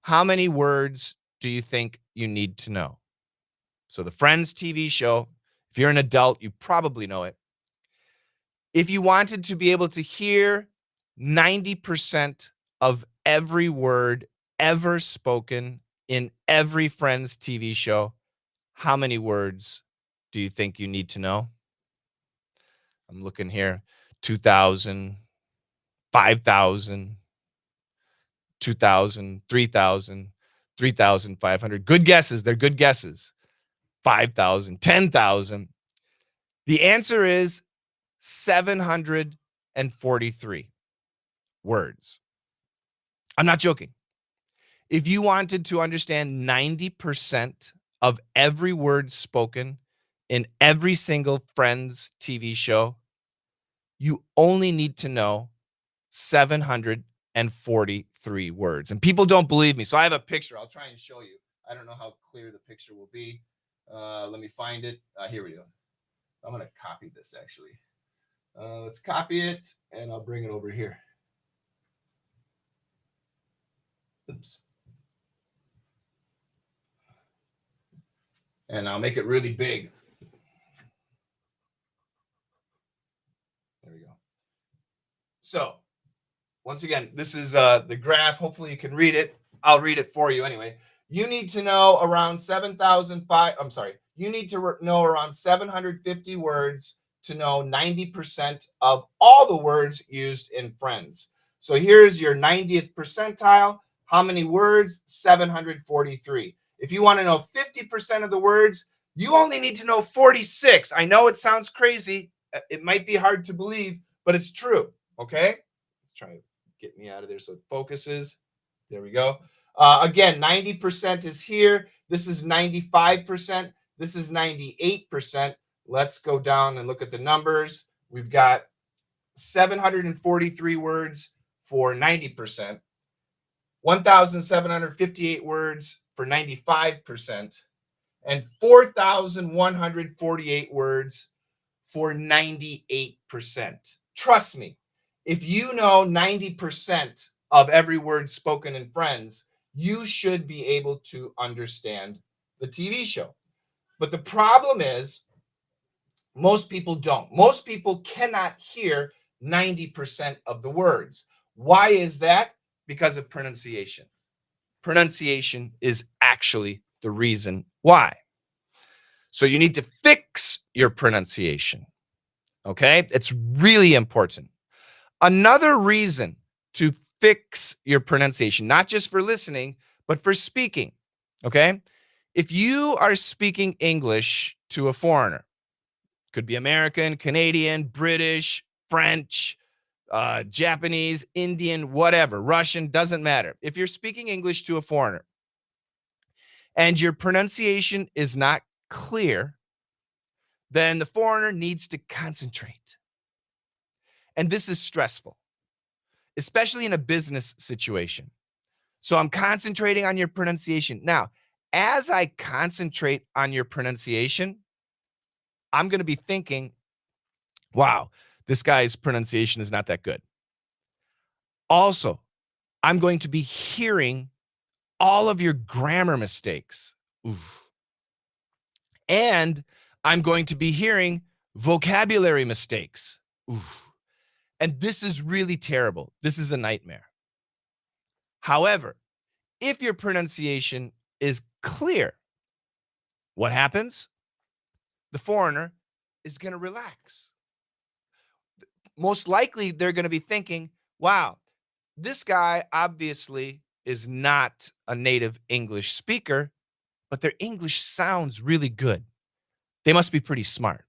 how many words do you think you need to know? So the Friends TV show, if you're an adult, you probably know it. If you wanted to be able to hear 90% of every word ever spoken in every Friends TV show, how many words do you think you need to know? I'm looking here. 2,000, 5,000, 2,000, 3,000, 3,500. Good guesses. They're good guesses. 5,000, 10,000. The answer is 743 words. I'm not joking. If you wanted to understand 90% of every word spoken in every single Friends TV show, you only need to know 743 words. And people don't believe me. So I have a picture. I'll try and show you. I don't know how clear the picture will be. Let me find it. Here we go. I'm going to copy this actually. Let's copy it and I'll bring it over here. Oops. And I'll make it really big. There we go. So, once again, this is the graph. Hopefully you can read it. I'll read it for you anyway. You need to know around 7,005. I'm sorry. You need to know around 750 words to know 90% of all the words used in Friends. So here's your 90th percentile. How many words? 743. If you want to know 50% of the words, you only need to know 46. I know it sounds crazy. It might be hard to believe, but it's true. Okay? Let's try to get me out of there so it focuses. There we go. Again, 90% is here. This is 95%. This is 98%. Let's go down and look at the numbers. We've got 743 words for 90%, 1,758 words for 95%, and 4,148 words for 98%. Trust me, if you know 90% of every word spoken in Friends, you should be able to understand the TV show. But the problem is, most people don't. Most people cannot hear 90% of the words. Why is that? Because of pronunciation. Pronunciation is actually the reason why. So you need to fix your pronunciation. Okay? It's really important. Another reason to fix your pronunciation, not just for listening, but for speaking. Okay? If you are speaking English to a foreigner, could be American, Canadian, British, French, Japanese, Indian, whatever, Russian, doesn't matter. If you're speaking English to a foreigner and your pronunciation is not clear, then the foreigner needs to concentrate. And this is stressful, especially in a business situation. So I'm concentrating on your pronunciation. Now, as I concentrate on your pronunciation, I'm going to be thinking, wow, this guy's pronunciation is not that good. Also, I'm going to be hearing all of your grammar mistakes. Oof. And I'm going to be hearing vocabulary mistakes. Oof. And this is really terrible. This is a nightmare. However, if your pronunciation is clear, what happens? The foreigner is going to relax. Most likely, they're going to be thinking, wow, this guy obviously is not a native English speaker, but their English sounds really good. They must be pretty smart.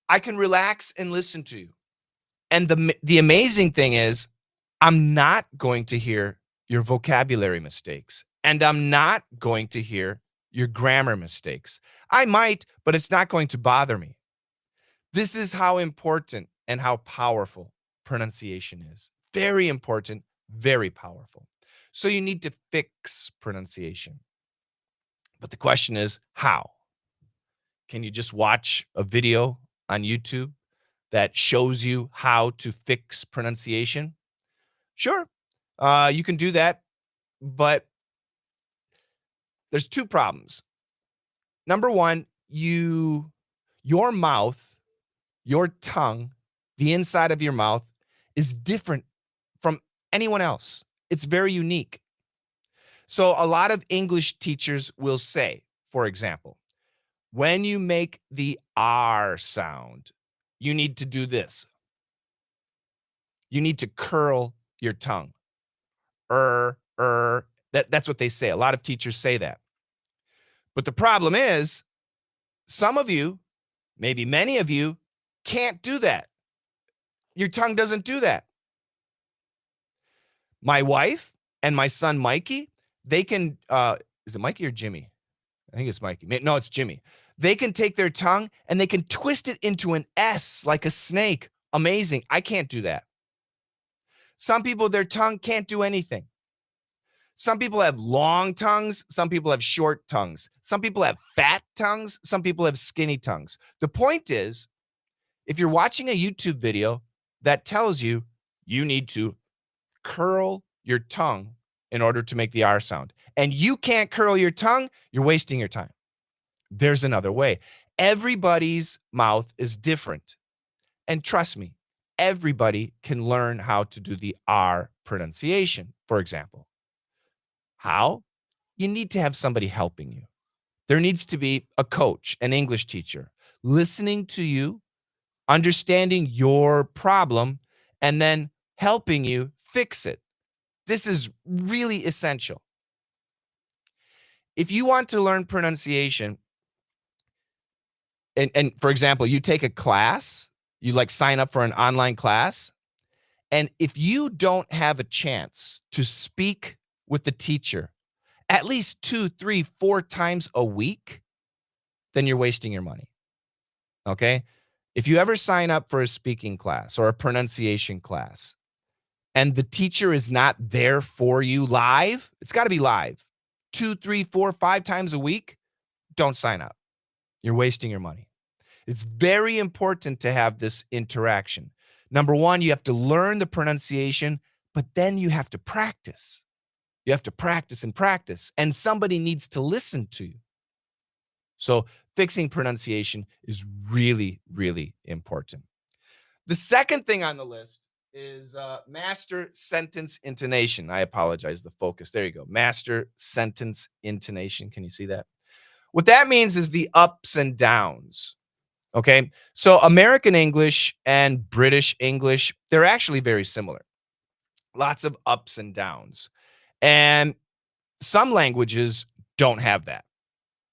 I can relax and listen to you. And the amazing thing is, I'm not going to hear your vocabulary mistakes, and I'm not going to hear your grammar mistakes. I might, but it's not going to bother me. This is how important and how powerful pronunciation is. Very important, very powerful. So you need to fix pronunciation. But the question is, how? Can you just watch a video on YouTube that shows you how to fix pronunciation? Sure, you can do that, but there's two problems. Number one, your mouth, your tongue, the inside of your mouth is different from anyone else. It's very unique. So a lot of English teachers will say, for example, when you make the R sound, you need to do this. You need to curl your tongue. That's what they say. A lot of teachers say that. But the problem is, some of you, maybe many of you, can't do that. Your tongue doesn't do that. My wife and my son, Mikey, they can, is it Mikey or Jimmy? I think it's Mikey. No, it's Jimmy. They can take their tongue and they can twist it into an S like a snake. Amazing. I can't do that. Some people, their tongue can't do anything. Some people have long tongues. Some people have short tongues. Some people have fat tongues. Some people have skinny tongues. The point is, if you're watching a YouTube video that tells you you need to curl your tongue in order to make the R sound, and you can't curl your tongue, you're wasting your time. There's another way. Everybody's mouth is different. And trust me, everybody can learn how to do the R pronunciation, for example. How? You need to have somebody helping you. There needs to be a coach, an English teacher, listening to you, understanding your problem, and then helping you fix it. This is really essential. If you want to learn pronunciation, and for example, you take a class, you like sign up for an online class, and if you don't have a chance to speak with the teacher at least 2, 3, 4 times a week, then you're wasting your money. Okay? If you ever sign up for a speaking class or a pronunciation class and the teacher is not there for you live, it's got to be live. 2, 3, 4, 5 times a week, don't sign up. You're wasting your money. It's very important to have this interaction. Number one, you have to learn the pronunciation, but then you have to practice. You have to practice and practice, and somebody needs to listen to you. So fixing pronunciation is really, really important. The second thing on the list is master sentence intonation. I apologize, the focus. There you go. Master sentence intonation. Can you see that? What that means is the ups and downs. Okay. So American English and British English, they're actually very similar. Lots of ups and downs. And some languages don't have that.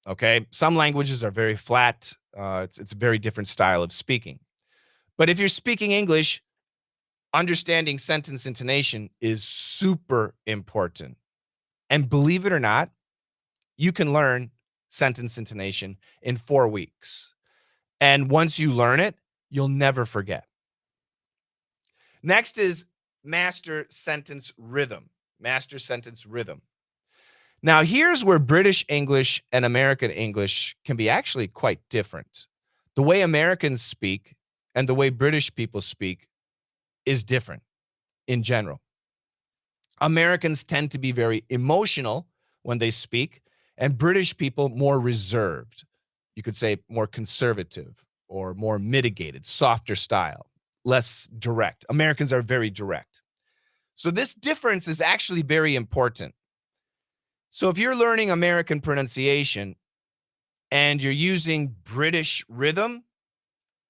Okay. Some languages are very flat. It's a very different style of speaking. But if you're speaking English, understanding sentence intonation is super important. And believe it or not, you can learn sentence intonation in 4 weeks. And once you learn it, you'll never forget. Next is master sentence rhythm. Master sentence rhythm. Now, here's where British English and American English can be actually quite different. The way Americans speak and the way British people speak is different in general. Americans tend to be very emotional when they speak, and British people more reserved. You could say more conservative or more mitigated, softer style, less direct. Americans are very direct. So this difference is actually very important. So if you're learning American pronunciation and you're using British rhythm,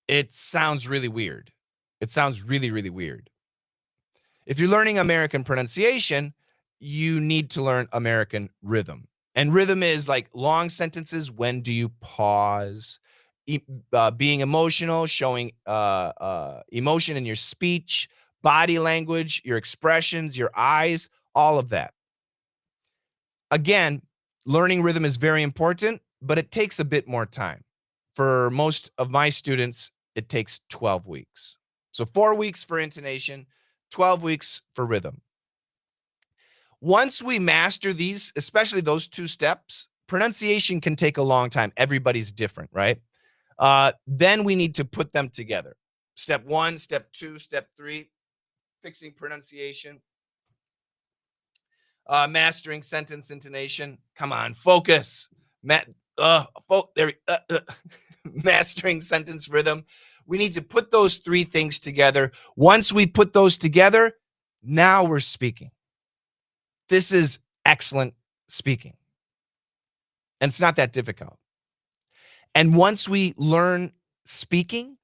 it sounds really weird. It sounds really, really weird. If you're learning American pronunciation, you need to learn American rhythm. And rhythm is like long sentences. When do you pause? Being emotional, showing emotion in your speech, body language, your expressions, your eyes, all of that. Again, learning rhythm is very important, but it takes a bit more time. For most of my students, it takes 12 weeks. So 4 weeks for intonation, 12 weeks for rhythm. Once we master these, especially those 2 steps, pronunciation can take a long time. Everybody's different, right? Then we need to put them together. Step 1, step 2, step 3, fixing pronunciation, mastering sentence intonation. Come on, focus. Mastering sentence rhythm. We need to put those 3 things together. Once we put those together, now we're speaking. This is excellent speaking. And it's not that difficult. And once we learn speaking,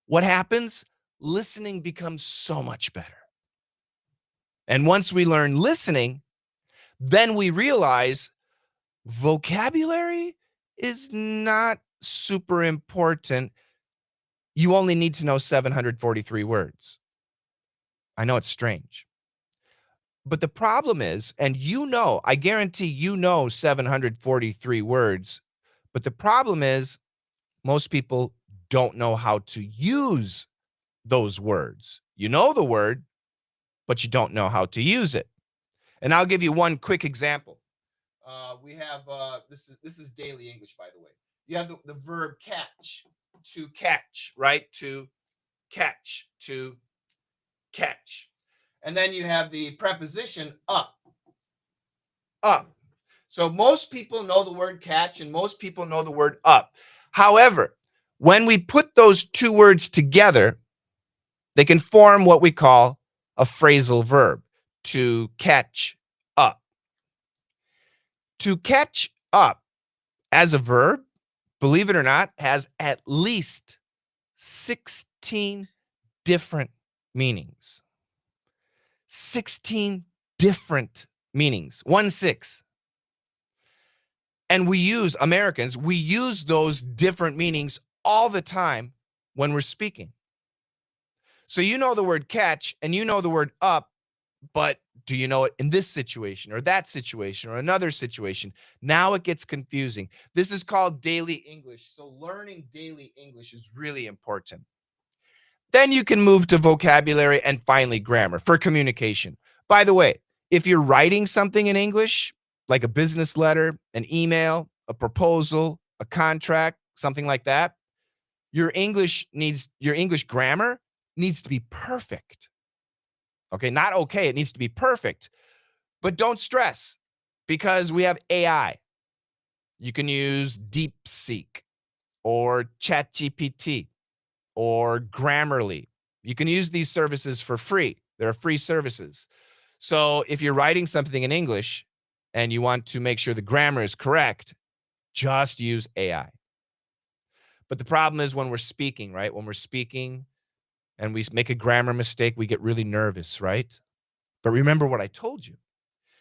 what happens? Listening becomes so much better. And once we learn listening, then we realize vocabulary is not super important. You only need to know 743 words. I know it's strange. But the problem is, and I guarantee you know 743 words, but the problem is most people don't know how to use those words. You know the word, but you don't know how to use it. And I'll give you one quick example. We have this is daily English, by the way. You have the verb catch, to catch, right? To catch, to catch. And then you have the preposition up, up. So most people know the word catch and most people know the word up. However, when we put those 2 words together, they can form what we call a phrasal verb, to catch up. To catch up as a verb, believe it or not, has at least 16 different meanings. 16 different meanings. 1-6. And Americans, we use those different meanings all the time when we're speaking. So you know the word catch and you know the word up, but do you know it in this situation or that situation or another situation? Now it gets confusing. This is called daily English. So learning daily English is really important. Then you can move to vocabulary and finally grammar for communication. By the way, if you're writing something in English, like a business letter, an email, a proposal, a contract, something like that, your English grammar needs to be perfect. Okay, not okay, it needs to be perfect. But don't stress because we have AI. You can use DeepSeek or ChatGPT or Grammarly. You can use these services for free. They're free services. So if you're writing something in English and you want to make sure the grammar is correct, just use AI. But the problem is when we're speaking, right? When we're speaking and we make a grammar mistake, we get really nervous, right? But remember what I told you.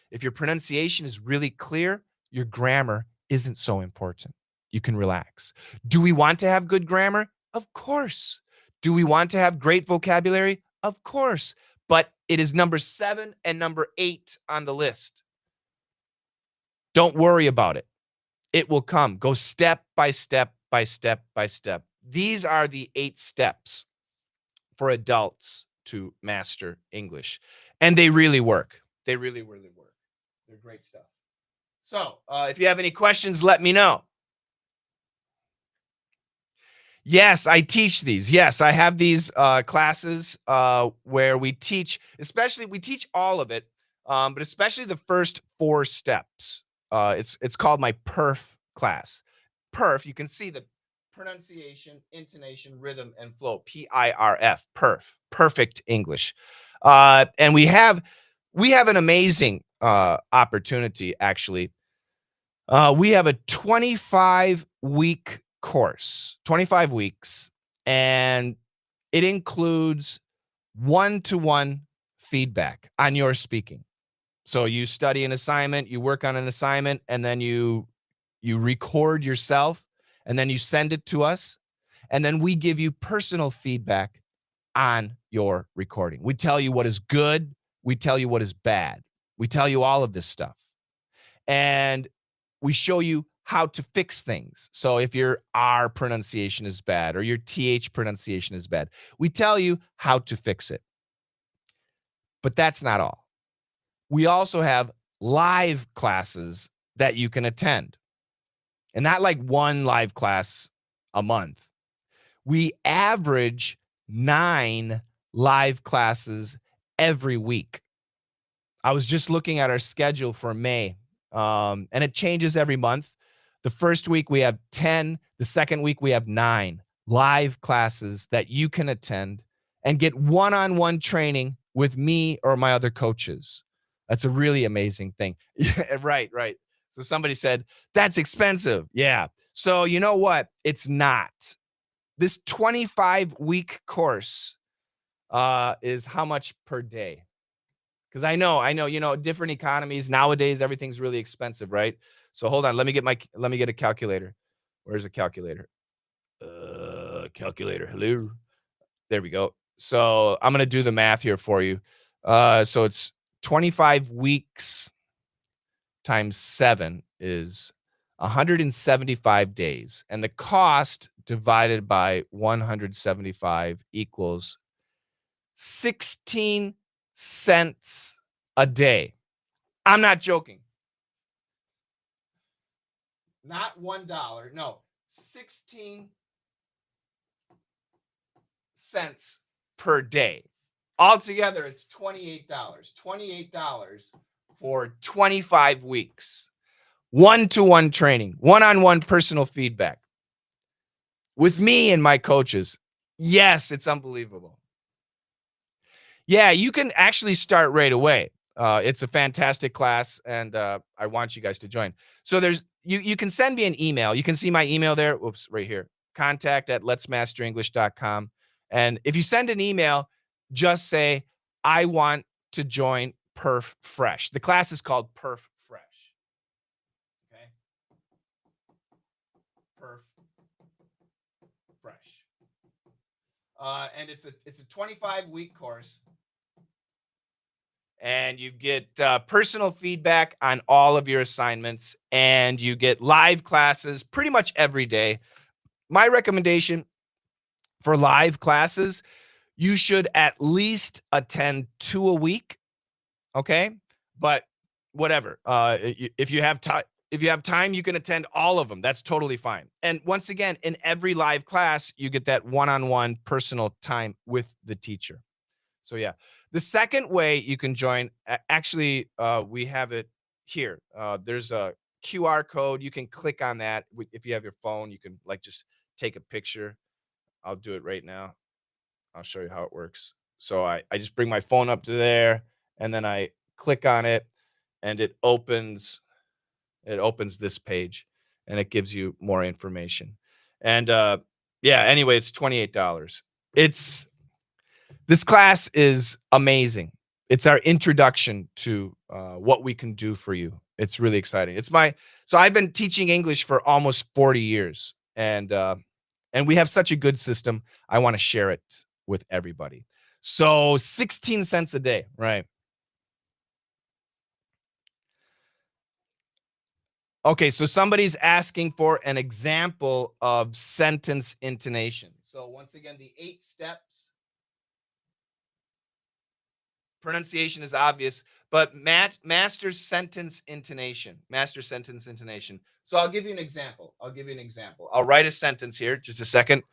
If your pronunciation is really clear, your grammar isn't so important. You can relax. Do we want to have good grammar? Of course. Do we want to have great vocabulary? Of course. But it is number 7 and number 8 on the list. Don't worry about it. It will come. Go step by step by step by step. These are the 8 steps for adults to master English. And they really work. They really, really work. They're great stuff. So if you have any questions, let me know. Yes, I teach these. Yes, I have these classes where we teach, especially we teach all of it, but especially the first 4 steps. It's called my PERF class. PERF, you can see the pronunciation, intonation, rhythm, and flow. PIRF, PERF, perfect English. And we have an amazing opportunity actually. We have a 25-week course, 25 weeks, and it includes one-to-one feedback on your speaking. So you study an assignment, you work on an assignment, and then you record yourself, and then you send it to us, and then we give you personal feedback on your recording. We tell you what is good, we tell you what is bad. We tell you all of this stuff. And we show you how to fix things. So if your R pronunciation is bad or your TH pronunciation is bad, we tell you how to fix it. But that's not all. We also have live classes that you can attend. And not like one live class a month. We average 9 live classes every week. I was just looking at our schedule for May. And it changes every month. The first week we have 10. The second week we have 9 live classes that you can attend and get one-on-one training with me or my other coaches. That's a really amazing thing. Yeah, right. So somebody said, that's expensive. Yeah. So you know what? It's not. This 25-week course is how much per day? Because I know, different economies nowadays, everything's really expensive, right? So hold on, let me get a calculator. Where's a calculator? Calculator, hello. There we go. So I'm gonna do the math here for you. So it's 25 weeks times 7 is 175 days, and the cost divided by 175 equals 16 cents a day. I'm not joking. Not $1. No, 16 cents per day. Altogether, it's $28. $28 for 25 weeks. One-to-one training, one-on-one personal feedback with me and my coaches. Yes, it's unbelievable. Yeah, you can actually start right away. It's a fantastic class, and I want you guys to join. So you can send me an email. You can see my email there. Oops, right here. contact@letsmasterenglish.com. And if you send an email, just say, I want to join Perf Fresh. The class is called Perf Fresh. Okay? Perf Fresh. And it's a 25-week course. And you get personal feedback on all of your assignments, and you get live classes pretty much every day. My recommendation for live classes, you should at least attend 2 a week, okay? But whatever. If you have time, you can attend all of them. That's totally fine. And once again, in every live class, you get that one-on-one personal time with the teacher. So yeah, the second way you can join, actually, we have it here. There's a QR code. You can click on that. If you have your phone, you can just take a picture. I'll do it right now. I'll show you how it works. So I just bring my phone up to there, and then I click on it, and it opens this page, and it gives you more information. And yeah, anyway, it's $28. This class is amazing. It's our introduction to what we can do for you. It's really exciting. So I've been teaching English for almost 40 years, and we have such a good system. I want to share it with everybody. So 16 cents a day, right? Okay, so somebody's asking for an example of sentence intonation. So once again, the 8 steps. Pronunciation is obvious, but master sentence intonation. Master sentence intonation. So I'll give you an example. I'll write a sentence here. Just a second.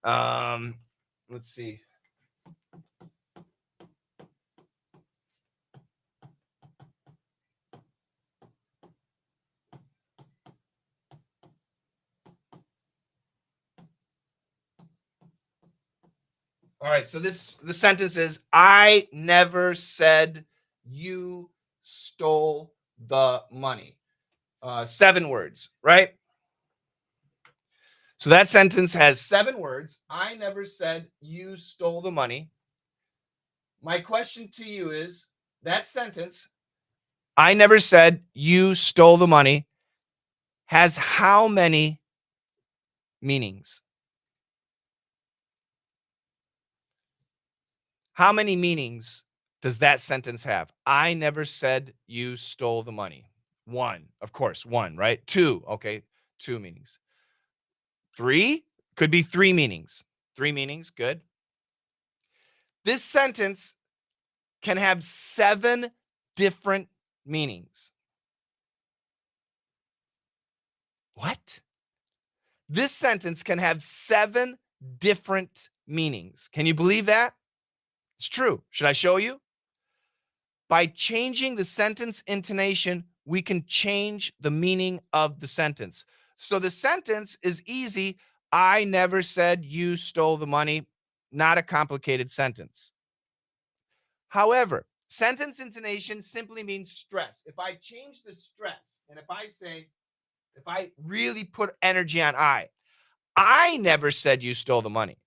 Let's see. All right. So the sentence is, I never said you stole the money. 7 words, right? So that sentence has 7 words. I never said you stole the money. My question to you is, that sentence, I never said you stole the money, has how many meanings? How many meanings does that sentence have? I never said you stole the money. 1, of course, 1, right? 2, okay, 2 meanings. 3, could be 3 meanings. 3 meanings, good. This sentence can have 7 different meanings. What? This sentence can have 7 different meanings. Can you believe that? It's true. Should I show you? By changing the sentence intonation, we can change the meaning of the sentence. So the sentence is easy. I never said you stole the money. Not a complicated sentence. However, sentence intonation simply means stress. If I change the stress, and if I really put energy on I never said you stole the money.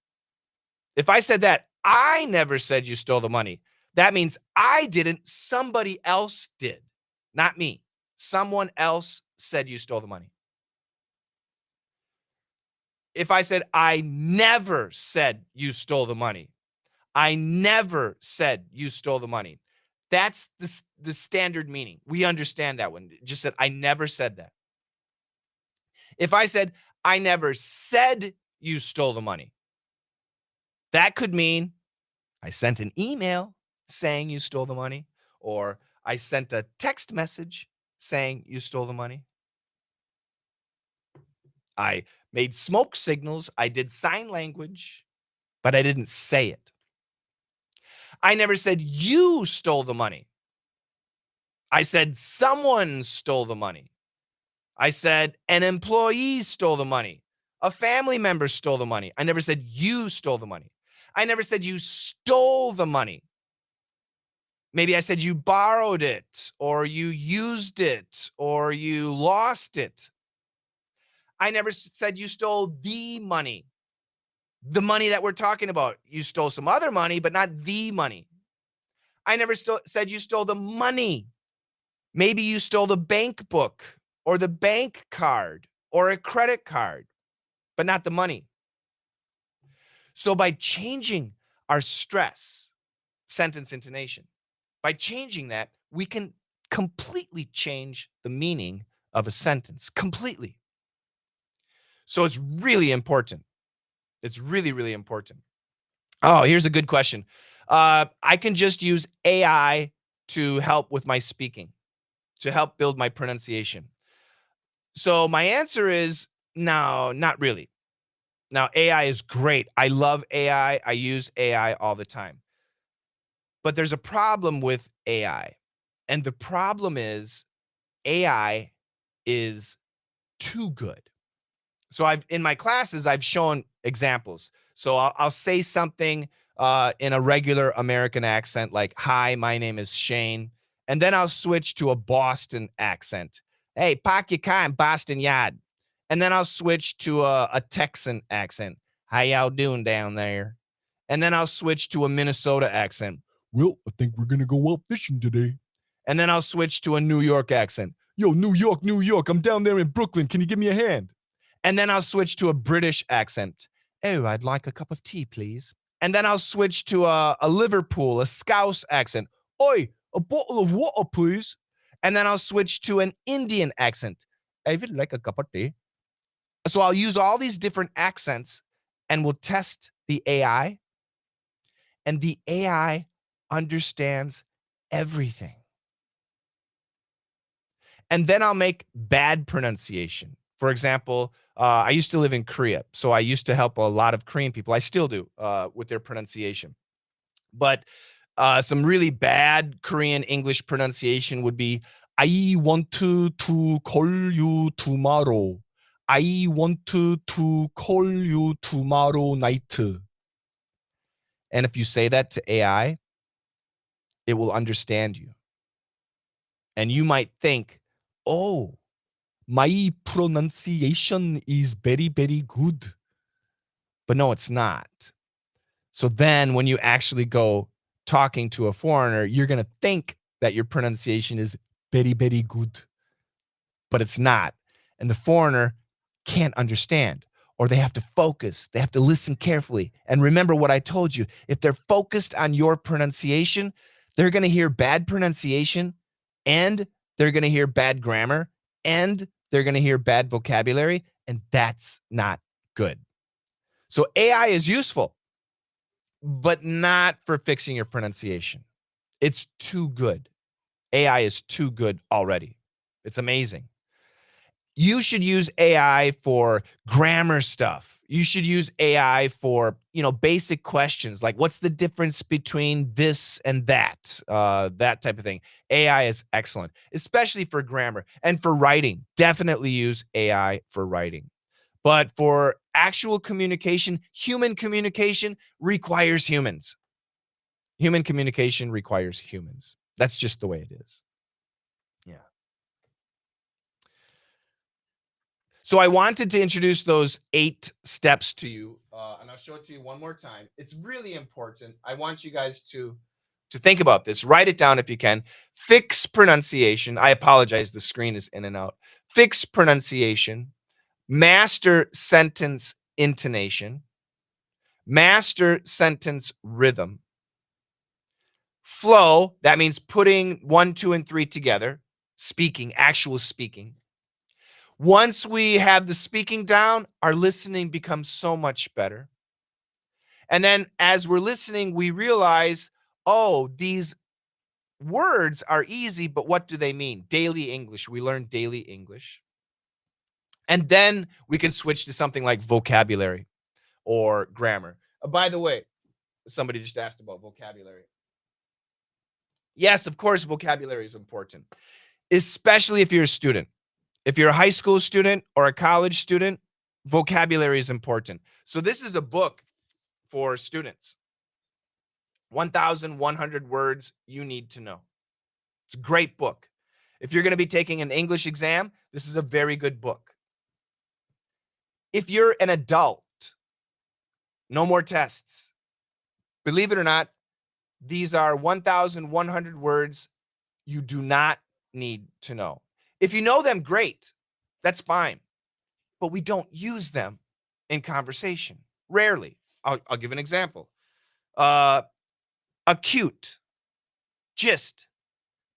If I said that, I never said you stole the money, that means I didn't, somebody else did, not me. Someone else said you stole the money. If I said, I never said you stole the money, I never said you stole the money, that's the standard meaning. We understand that one. Just said, I never said that. If I said, I never said you stole the money, that could mean I sent an email saying you stole the money, or I sent a text message saying you stole the money. I made smoke signals. I did sign language, but I didn't say it. I never said you stole the money. I said someone stole the money. I said an employee stole the money. A family member stole the money. I never said you stole the money. I never said you stole the money. Maybe I said you borrowed it, or you used it, or you lost it. I never said you stole the money that we're talking about. You stole some other money, but not the money. I never said you stole the money. Maybe you stole the bank book, or the bank card, or a credit card, but not the money. So by changing our stress, sentence intonation, by changing that, we can completely change the meaning of a sentence, completely. So it's really important. It's really, really important. Oh, here's a good question. I can just use AI to help with my speaking, to help build my pronunciation. So my answer is no, not really. Now, AI is great. I love AI. I use AI all the time. But there's a problem with AI. And the problem is AI is too good. So in my classes, I've shown examples. So I'll say something in a regular American accent, like, hi, my name is Shane. And then I'll switch to a Boston accent. Hey, park your car in Boston Yard. And then I'll switch to a Texan accent. How y'all doing down there? And then I'll switch to a Minnesota accent. Well, I think we're going to go out fishing today. And then I'll switch to a New York accent. Yo, New York, New York. I'm down there in Brooklyn. Can you give me a hand? And then I'll switch to a British accent. Oh, I'd like a cup of tea, please. And then I'll switch to a Liverpool, a Scouse accent. Oi, a bottle of water, please. And then I'll switch to an Indian accent. I would like a cup of tea. So I'll use all these different accents and we'll test the AI. And the AI understands everything. And then I'll make bad pronunciation. For example, I used to live in Korea, so I used to help a lot of Korean people. I still do with their pronunciation. But some really bad Korean English pronunciation would be, I want to call you tomorrow. I want to call you tomorrow night. And if you say that to AI, it will understand you. And you might think, oh, my pronunciation is very, very good. But no, it's not. So then when you actually go talking to a foreigner, you're going to think that your pronunciation is very, very good. But it's not. And the foreigner can't understand, or they have to focus. They have to listen carefully. And remember what I told you. If they're focused on your pronunciation, they're going to hear bad pronunciation, and they're going to hear bad grammar, and they're going to hear bad vocabulary, and that's not good. So AI is useful, but not for fixing your pronunciation. It's too good. AI is too good already. It's amazing. You should use AI for grammar stuff. You should use AI for, basic questions like what's the difference between this and that, that type of thing. AI is excellent, especially for grammar and for writing. Definitely use AI for writing. But for actual communication, human communication requires humans. Human communication requires humans. That's just the way it is. Yeah. So I wanted to introduce those 8 steps to you, and I'll show it to you one more time. It's really important. I want you guys to think about this. Write it down if you can. Fix pronunciation. I apologize. The screen is in and out. Fix pronunciation. Master sentence intonation. Master sentence rhythm. Flow. That means putting 1, 2, and 3 together. Speaking, actual speaking. Once we have the speaking down, our listening becomes so much better. And then as we're listening, we realize, oh, these words are easy, but what do they mean? Daily English. We learn daily English. And then we can switch to something like vocabulary or grammar. By the way, somebody just asked about vocabulary. Yes, of course, vocabulary is important, especially if you're a student. If you're a high school student or a college student, vocabulary is important. So this is a book for students. 1,100 words you need to know. It's a great book. If you're going to be taking an English exam, this is a very good book. If you're an adult, no more tests. Believe it or not, these are 1,100 words you do not need to know. If you know them, great. That's fine. But we don't use them in conversation. Rarely. I'll give an example. Acute, gist,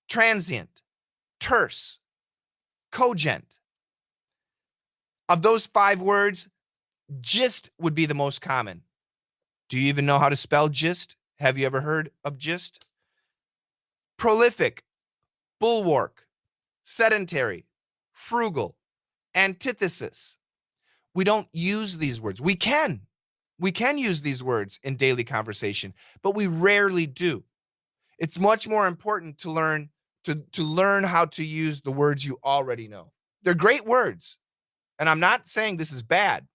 transient, terse, cogent. Of those 5 words, gist would be the most common. Do you even know how to spell gist? Have you ever heard of gist? Prolific, bulwark, sedentary, frugal, antithesis. We don't use these words. We can use these words in daily conversation, but we rarely do. It's much more important to learn how to use the words you already know. They're great words. And I'm not saying this is bad,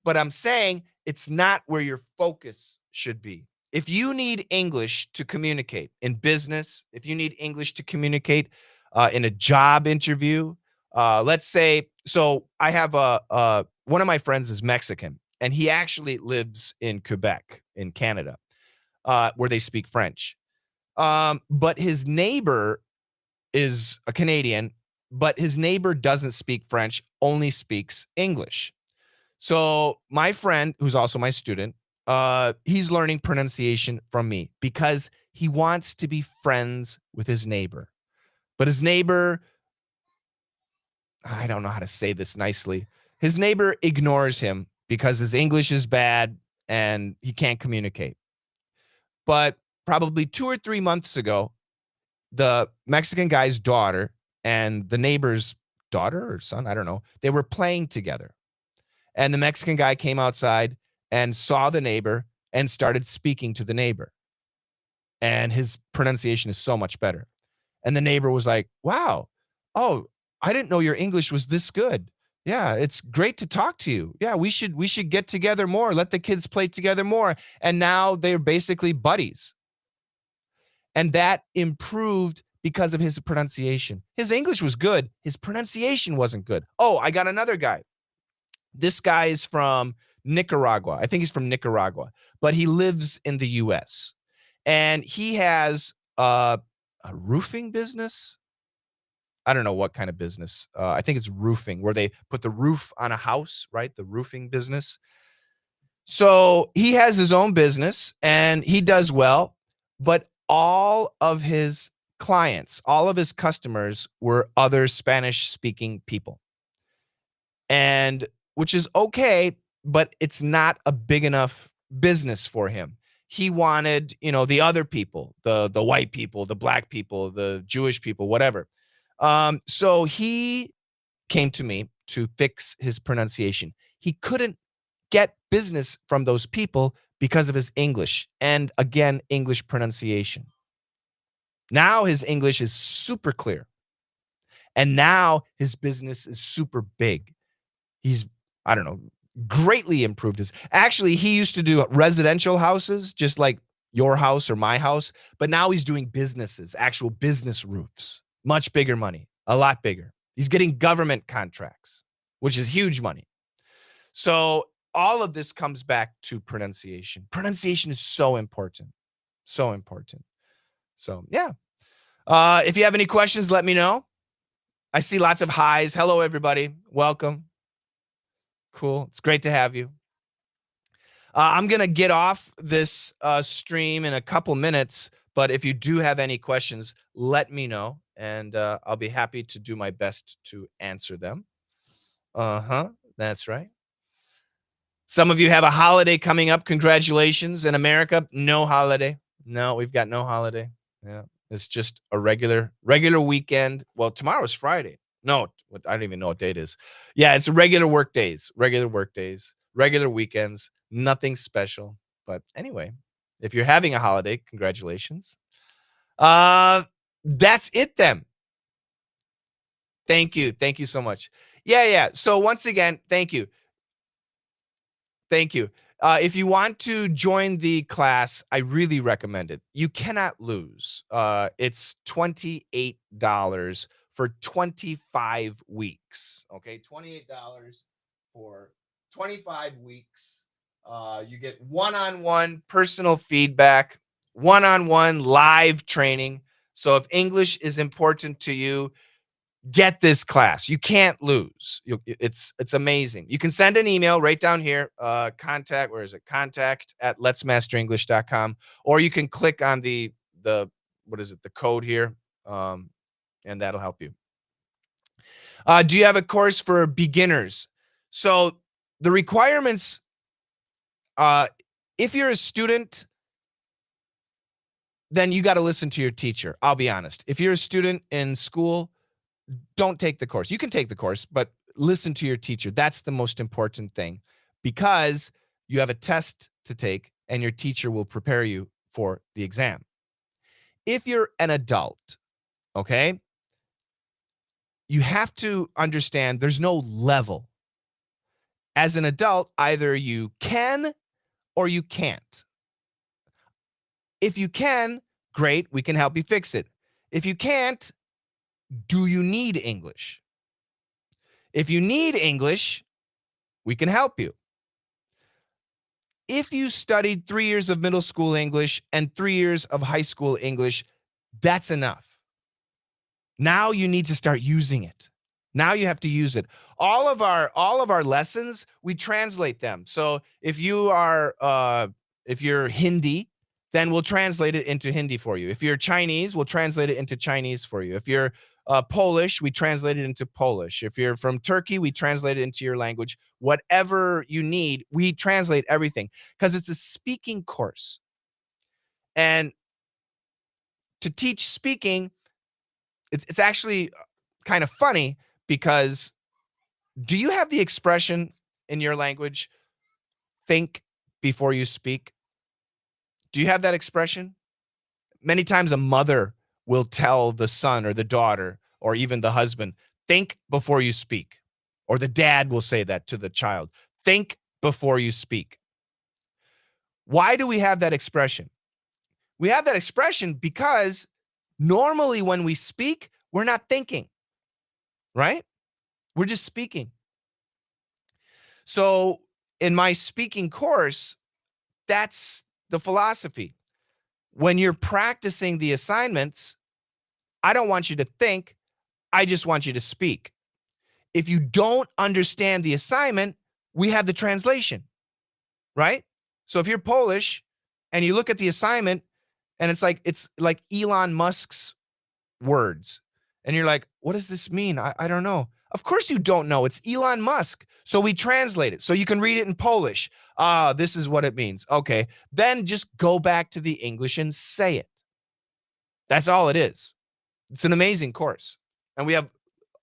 but I'm saying it's not where your focus should be. If you need English to communicate in business, if you need English to communicate in a job interview, let's say, so I have one of my friends is Mexican, and he actually lives in Quebec, in Canada, where they speak French. But his neighbor is a Canadian, but his neighbor doesn't speak French, only speaks English. So my friend, who's also my student, he's learning pronunciation from me because he wants to be friends with his neighbor. But his neighbor, I don't know how to say this nicely. His neighbor ignores him because his English is bad and he can't communicate. But probably 2 or 3 months ago, the Mexican guy's daughter and the neighbor's daughter or son, I don't know, they were playing together. And the Mexican guy came outside and saw the neighbor and started speaking to the neighbor. And his pronunciation is so much better. And the neighbor was like, "Wow. Oh, I didn't know your English was this good. Yeah, it's great to talk to you. Yeah, we should get together more. Let the kids play together more." And now they're basically buddies. And that improved because of his pronunciation. His English was good, his pronunciation wasn't good. Oh, I got another guy. This guy is from Nicaragua. I think he's from Nicaragua, but he lives in the US. And he has a roofing business. I don't know what kind of business. I think it's roofing, where they put the roof on a house, right? The roofing business. So he has his own business and he does well, but all of his clients, all of his customers were other Spanish speaking people. And which is okay, but it's not a big enough business for him. He wanted, the other people, the white people, the black people, the Jewish people, whatever. So he came to me to fix his pronunciation. He couldn't get business from those people because of his English and, again, English pronunciation. Now his English is super clear. And now his business is super big. He's, I don't know, greatly improved his. Actually, he used to do residential houses, just like your house or my house, but now he's doing businesses, actual business roofs, much bigger money, a lot bigger. He's getting government contracts, which is huge money. So all of this comes back to pronunciation. Pronunciation is so important, so important. So yeah. If you have any questions, let me know. I see lots of highs. Hello, everybody. Welcome. Cool. It's great to have you. I'm going to get off this stream in a couple minutes, but if you do have any questions, let me know, and I'll be happy to do my best to answer them. Uh-huh. That's right. Some of you have a holiday coming up. Congratulations. In America, no holiday. No, we've got no holiday. Yeah. It's just a regular weekend. Well, tomorrow's Friday. No, I don't even know what date it is. Yeah, it's regular work days, regular weekends, nothing special. But anyway, if you're having a holiday, congratulations. That's it then. Thank you. Thank you so much. Yeah. So once again, thank you. Thank you. If you want to join the class, I really recommend it. You cannot lose. It's $28 for 25 weeks. Okay, $28 for 25 weeks. You get one-on-one personal feedback, one-on-one live training. So if English is important to you, get this class. You can't lose. It's amazing. You can send an email right down here. Contact, where is it? Contact at letsmasterenglish.com. Or you can click on the what is it? The code here. And that'll help you. Do you have a course for beginners? So the requirements, if you're a student, then you got to listen to your teacher. I'll be honest. If you're a student in school, don't take the course. You can take the course, but listen to your teacher. That's the most important thing, because you have a test to take and your teacher will prepare you for the exam. If you're an adult, okay, you have to understand there's no level. As an adult, either you can or you can't. If you can, great, we can help you fix it. If you can't, do you need English? If you need English, we can help you. If you studied 3 years of middle school English and 3 years of high school English, that's enough. Now you need to start using it. Now you have to use it. All of our lessons, we translate them. So if you're Hindi, then we'll translate it into Hindi for you. If you're Chinese, we'll translate it into Chinese for you. If you're Polish, we translate it into Polish. If you're from Turkey, we translate it into your language. Whatever you need, we translate everything because it's a speaking course. And to teach speaking, it's actually kind of funny because do you have the expression in your language, think before you speak? Do you have that expression? Many times a mother will tell the son or the daughter or even the husband, think before you speak. Or the dad will say that to the child, think before you speak. Why do we have that expression? We have that expression because normally when we speak, we're not thinking, right? We're just speaking. So in my speaking course, that's the philosophy. When you're practicing the assignments, I don't want you to think, I just want you to speak. If you don't understand the assignment, we have the translation, right? So if you're Polish and you look at the assignment and it's like Elon Musk's words. And you're like, what does this mean? I don't know. Of course you don't know. It's Elon Musk. So we translate it. So you can read it in Polish. This is what it means. Okay. Then just go back to the English and say it. That's all it is. It's an amazing course. And we have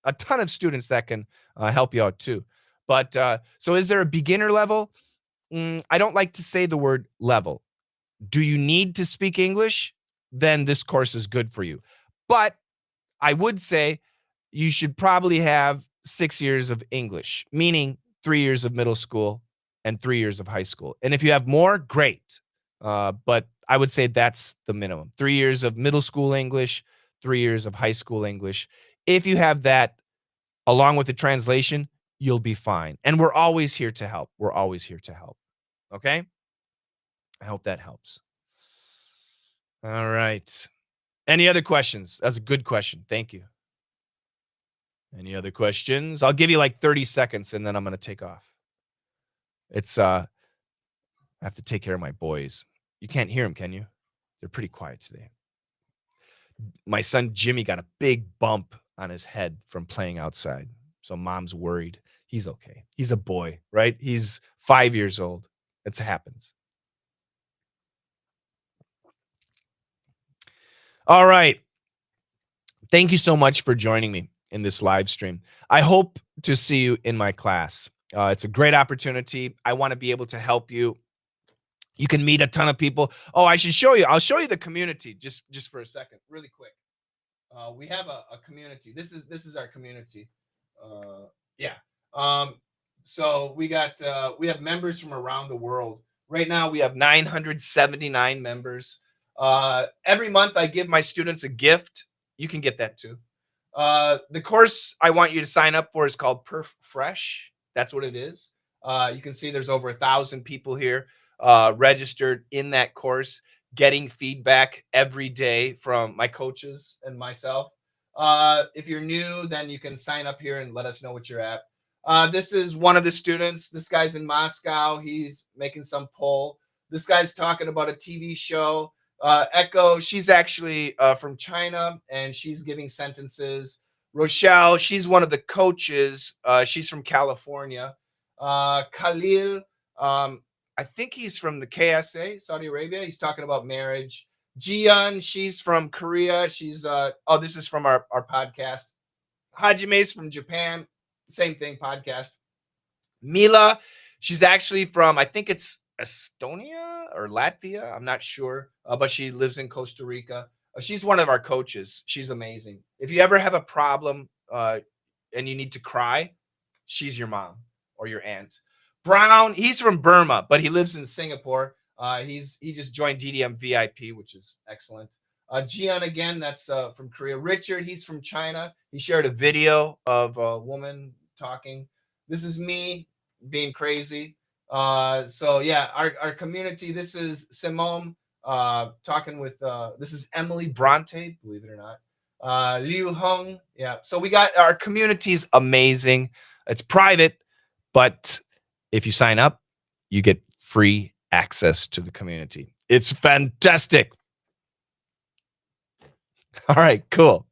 a ton of students that can help you out too. But so is there a beginner level? I don't like to say the word level. Do you need to speak English? Then this course is good for you. But I would say you should probably have 6 years of English, meaning 3 years of middle school and 3 years of high school. And if you have more, great. But I would say that's the minimum. 3 years of middle school English, 3 years of high school English. If you have that along with the translation, you'll be fine. And we're always here to help. We're always here to help. Okay? I hope that helps. All right. Any other questions? That's a good question. Thank you. Any other questions? I'll give you like 30 seconds and then I'm going to take off. I have to take care of my boys. You can't hear them, can you? They're pretty quiet today. My son Jimmy got a big bump on his head from playing outside. So mom's worried. He's okay. He's a boy, right? He's 5 years old. It happens. All right. Thank you so much for joining me in this live stream. I hope to see you in my class. It's a great opportunity. I want to be able to help you. You can meet a ton of people. Oh, I should show you. I'll show you the community just for a second, really quick. We have a community. This is our community. Yeah. So we have members from around the world. Right now we have 979 members. Every month I give my students a gift. You can get that too. The course I want you to sign up for is called Perf Fresh. That's what it is. You can see there's over 1,000 people here registered in that course, getting feedback every day from my coaches and myself. If you're new, then you can sign up here and let us know what you're at. This is one of the students. This guy's in Moscow. He's making some poll. This guy's talking about a TV show. Echo, she's actually from China, and she's giving sentences. Rochelle, she's one of the coaches. She's from California. Khalil, I think he's from the KSA, Saudi Arabia. He's talking about marriage. Jian, she's from Korea. She's this is from our podcast. Hajime's from Japan. Same thing, podcast. Mila, she's actually from, I think it's Estonia or Latvia. I'm not sure, but she lives in Costa Rica. She's one of our coaches. She's amazing. If you ever have a problem and you need to cry, she's your mom or your aunt. Brown, he's from Burma, but he lives in Singapore. He just joined DDM VIP, which is excellent. Jian again, that's from Korea. Richard, he's from China. He shared a video of a woman talking. This is me being crazy. So yeah, our community. This is Simone talking with. This is Emily Bronte. Believe it or not. Liu Hung. Yeah. So we got our community is amazing. It's private, but if you sign up, you get free access to the community. It's fantastic. All right, cool.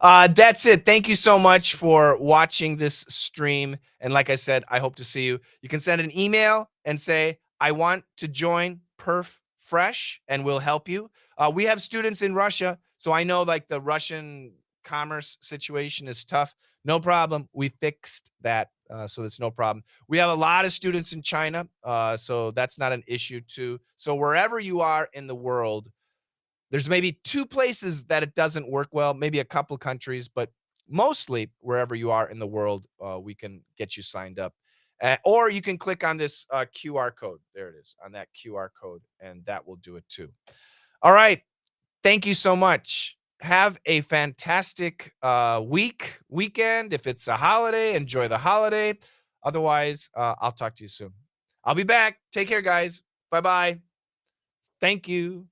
That's it. Thank you so much for watching this stream. And like I said, I hope to see you. You can send an email and say, I want to join Perf Fresh, and we'll help you. We have students in Russia, so I know like the Russian commerce situation is tough. No problem. We fixed that. So that's no problem. We have a lot of students in China, so that's not an issue too. So wherever you are in the world, there's maybe 2 places that it doesn't work well, maybe a couple countries, but mostly wherever you are in the world, we can get you signed up. Or you can click on this QR code. There it is, on that QR code, and that will do it too. All right. Thank you so much. Have a fantastic weekend. If it's a holiday, enjoy the holiday. Otherwise, I'll talk to you soon. I'll be back. Take care, guys. Bye-bye. Thank you.